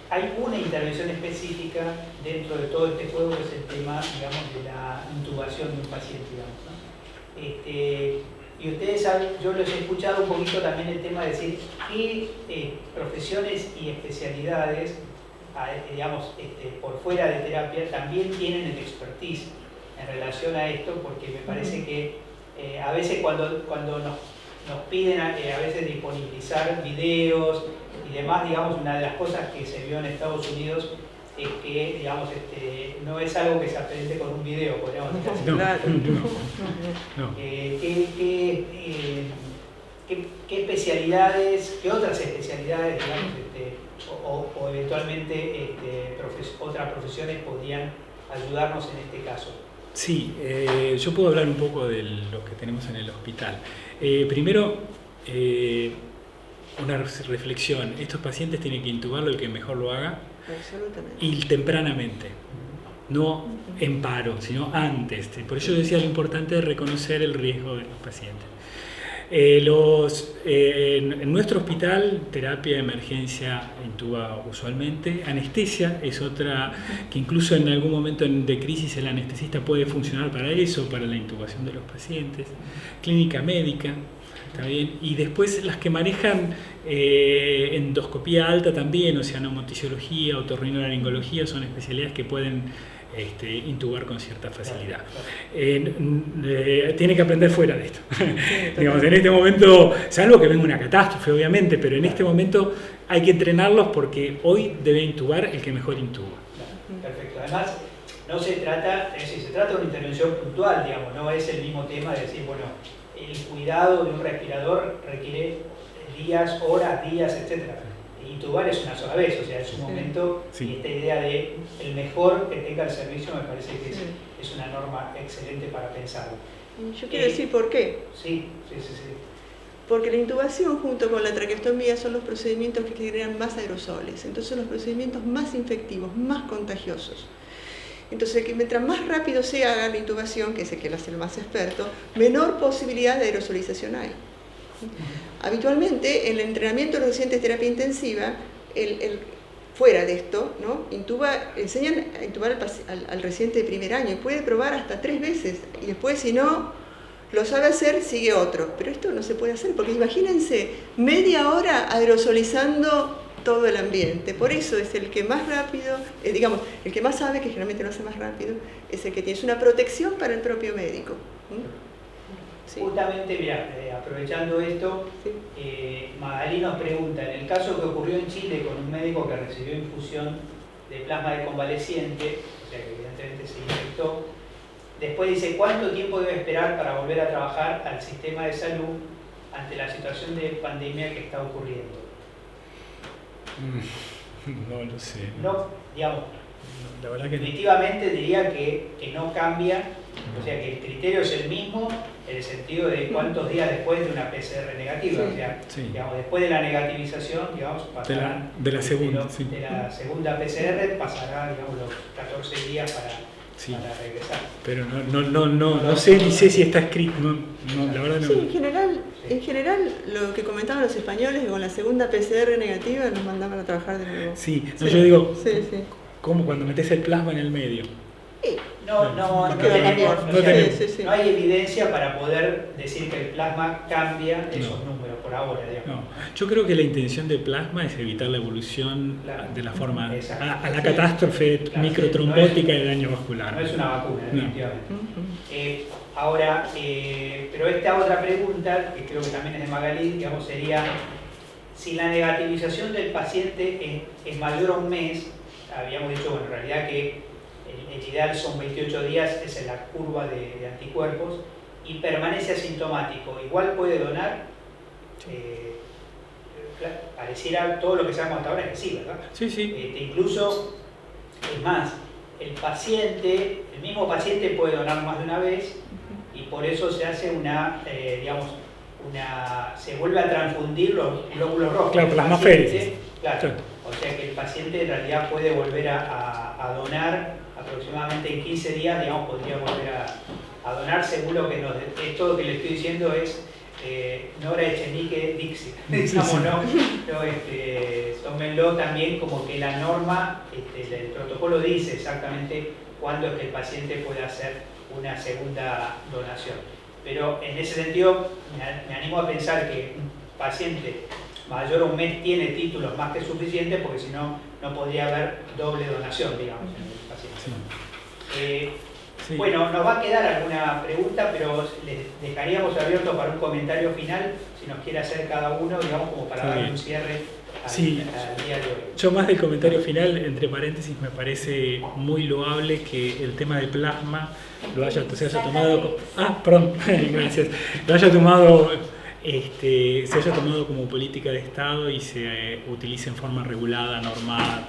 hay una intervención específica dentro de todo este juego, que es el tema, digamos, de la intubación de un paciente, digamos, ¿no? Y ustedes saben, yo les he escuchado un poquito también el tema de decir qué profesiones y especialidades, digamos, por fuera de terapia, también tienen el expertise en relación a esto, porque me parece que a veces cuando nos piden a veces disponibilizar videos y demás, digamos, una de las cosas que se vio en Estados Unidos es que, digamos, no es algo que se aprende con un video, podríamos decir así. No. ¿Qué especialidades, qué otras especialidades, digamos, o eventualmente otras profesiones podrían ayudarnos en este caso? Sí, yo puedo hablar un poco de lo que tenemos en el hospital. Primero, una reflexión. Estos pacientes tienen que intubarlo el que mejor lo haga. Absolutamente. Y tempranamente. No en paro, sino antes. Por eso yo decía lo importante de reconocer el riesgo de los pacientes. En nuestro hospital, terapia de emergencia intuba usualmente. Anestesia es otra que incluso en algún momento de crisis el anestesista puede funcionar para eso, para la intubación de los pacientes. Clínica médica, ¿está bien? Y después las que manejan endoscopía alta también, o sea, neumotisiología, otorrinolaringología, son especialidades que pueden intubar con cierta facilidad. Tiene que aprender fuera de esto. Digamos, en este momento, salvo que venga una catástrofe, obviamente, pero en este momento hay que entrenarlos porque hoy debe intubar el que mejor intuba. Perfecto. Además, no se trata, se trata de una intervención puntual, digamos, no es el mismo tema de decir, bueno, el cuidado de un respirador requiere días, horas, etc. Intubar es una sola vez, o sea, es un momento, sí. Y esta idea de el mejor que tenga el servicio me parece que es una norma excelente para pensarlo. Yo quiero decir por qué. Sí. Porque la intubación junto con la traqueostomía son los procedimientos que generan más aerosoles, entonces son los procedimientos más infectivos, más contagiosos. Entonces, que mientras más rápido se haga la intubación, que es el que lo hace el más experto, menor posibilidad de aerosolización hay. Habitualmente, en el entrenamiento de los residentes de terapia intensiva, fuera de esto, ¿no? Enseñan a intubar al residente de primer año y puede probar hasta 3 veces. Y después, si no lo sabe hacer, sigue otro. Pero esto no se puede hacer, porque imagínense, media hora aerosolizando todo el ambiente. Por eso es el que más rápido, digamos, el que más sabe, que generalmente lo hace más rápido, es el que tiene una protección para el propio médico. Sí. Justamente, mira, aprovechando esto, Magalí nos pregunta, en el caso que ocurrió en Chile con un médico que recibió infusión de plasma de convaleciente, o sea que evidentemente se infectó, después dice, ¿cuánto tiempo debe esperar para volver a trabajar al sistema de salud ante la situación de pandemia que está ocurriendo? No lo sé. No, digamos, la verdad que definitivamente diría que no cambia, o sea que el criterio es el mismo en el sentido de cuántos días después de una PCR negativa, o sea, digamos, después de la negativización, digamos, pasará de la segunda PCR pasará, digamos, los 14 días para regresar. Pero no sé ni sé si está escrito, la verdad no. Sí, en general lo que comentaban los españoles, que con la segunda PCR negativa nos mandaban a trabajar de nuevo. Yo digo, ¿cómo cuando metes el plasma en el medio? No hay evidencia para poder decir que el plasma cambia esos números por ahora, digamos. Yo creo que la intención del plasma es evitar la evolución de la forma a la catástrofe microtrombótica de daño vascular. No es una vacuna, definitivamente. Ahora, pero esta otra pregunta, que creo que también es de Magalí, digamos, sería si la negativización del paciente es mayor a un mes. Habíamos dicho, bueno, en realidad que el ideal son 28 días, esa es la curva de anticuerpos, y permanece asintomático. Igual puede donar, pareciera todo lo que sabemos hasta ahora es que sí, ¿verdad? Sí. Incluso, es más, el mismo paciente puede donar más de una vez, y por eso se hace se vuelve a transfundir los glóbulos rojos. Claro, plasmaféresis. Claro. O sea que el paciente en realidad puede volver a donar aproximadamente en 15 días, digamos, podría volver a donar, según lo que todo lo que le estoy diciendo es Nora Echenique Dixit. Digamos, tómenlo también como que la norma, el protocolo dice exactamente cuándo es que el paciente puede hacer una segunda donación. Pero en ese sentido me animo a pensar que un paciente mayor a un mes tiene títulos más que suficientes, porque si no, no podría haber doble donación, digamos, en el paciente. Bueno, nos va a quedar alguna pregunta, pero les dejaríamos abierto para un comentario final, si nos quiere hacer cada uno, digamos, como para dar un cierre al día de hoy. Yo más del comentario final, entre paréntesis, me parece muy loable que el tema del plasma se haya tomado... gracias. Lo haya tomado... se haya tomado como política de Estado y se utilice en forma regulada, normada.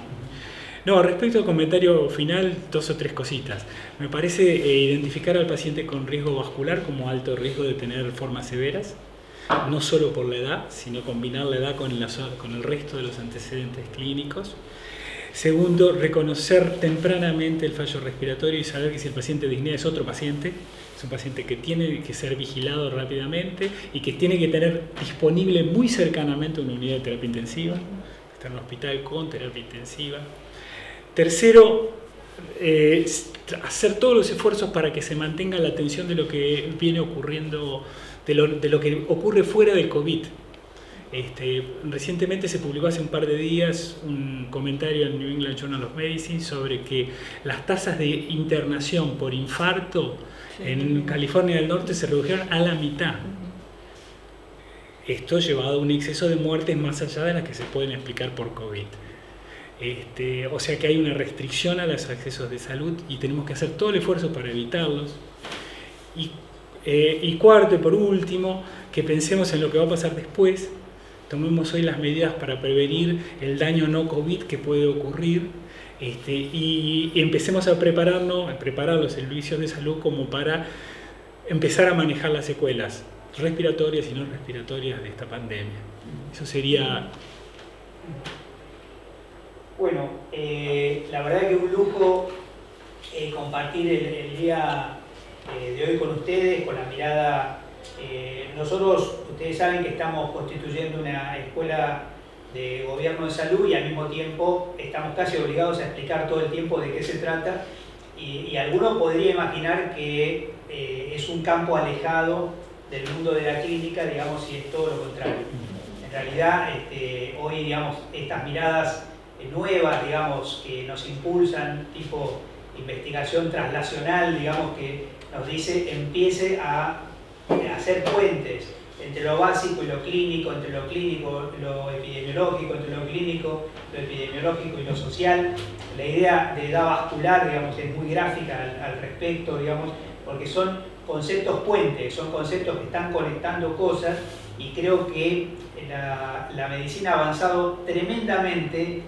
Respecto al comentario final, 2 o 3 cositas. Me parece identificar al paciente con riesgo vascular como alto riesgo de tener formas severas, no solo por la edad, sino combinar la edad con el resto de los antecedentes clínicos. Segundo, reconocer tempranamente el fallo respiratorio y saber que si el paciente de disnea es otro paciente, es un paciente que tiene que ser vigilado rápidamente y que tiene que tener disponible muy cercanamente una unidad de terapia intensiva, estar en un hospital con terapia intensiva. Tercero, hacer todos los esfuerzos para que se mantenga la atención de lo que viene ocurriendo, de lo que ocurre fuera del COVID. Recientemente se publicó hace un par de días un comentario en New England Journal of Medicine sobre que las tasas de internación por infarto en California del Norte se redujeron a la mitad. Esto llevado a un exceso de muertes más allá de las que se pueden explicar por COVID. O sea que hay una restricción a los accesos de salud y tenemos que hacer todo el esfuerzo para evitarlos. Y cuarto y por último, que pensemos en lo que va a pasar después. Tomemos hoy las medidas para prevenir el daño no COVID que puede ocurrir y empecemos a preparar los servicios de salud como para empezar a manejar las secuelas. respiratorias y no respiratorias de esta pandemia. Eso sería... Bueno, la verdad que un lujo compartir el día de hoy con ustedes, con la mirada. Nosotros, ustedes saben que estamos constituyendo una escuela de gobierno de salud y al mismo tiempo estamos casi obligados a explicar todo el tiempo de qué se trata y alguno podría imaginar que es un campo alejado del mundo de la clínica, digamos, y es todo lo contrario. En realidad, hoy, digamos, estas miradas nuevas, digamos, que nos impulsan, tipo investigación translacional, digamos, que nos dice empiece a hacer puentes entre lo básico y lo clínico, entre lo clínico, lo epidemiológico, entre lo clínico, lo epidemiológico y lo social. La idea de edad vascular, digamos, es muy gráfica al respecto, digamos, porque son conceptos puentes, son conceptos que están conectando cosas y creo que la medicina ha avanzado tremendamente,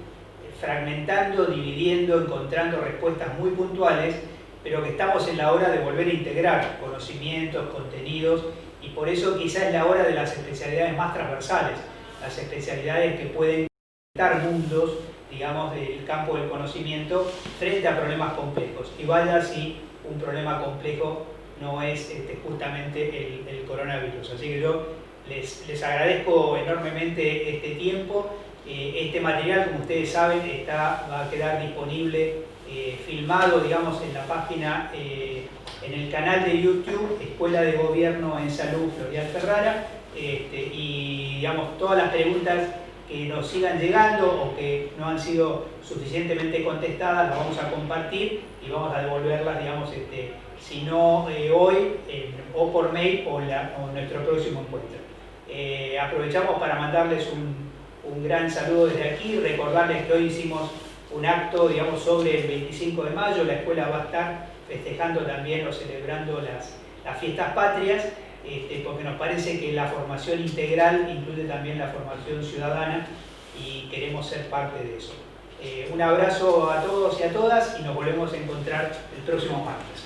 fragmentando, dividiendo, encontrando respuestas muy puntuales, pero que estamos en la hora de volver a integrar conocimientos, contenidos, y por eso quizás es la hora de las especialidades más transversales, las especialidades que pueden conectar mundos, digamos, del campo del conocimiento frente a problemas complejos. Y vaya si un problema complejo no es justamente el coronavirus. Así que yo les agradezco enormemente este tiempo. Este material, como ustedes saben, va a quedar disponible filmado, digamos, en la página, en el canal de YouTube Escuela de Gobierno en Salud Florial Ferrara, y digamos, todas las preguntas que nos sigan llegando o que no han sido suficientemente contestadas las vamos a compartir y vamos a devolverlas, digamos, si no hoy, o por mail o en nuestro próximo encuentro. Aprovechamos para mandarles un gran saludo desde aquí, recordarles que hoy hicimos un acto, digamos, sobre el 25 de mayo, la escuela va a estar festejando también o celebrando las fiestas patrias, porque nos parece que la formación integral incluye también la formación ciudadana y queremos ser parte de eso. Un abrazo a todos y a todas y nos volvemos a encontrar el próximo martes.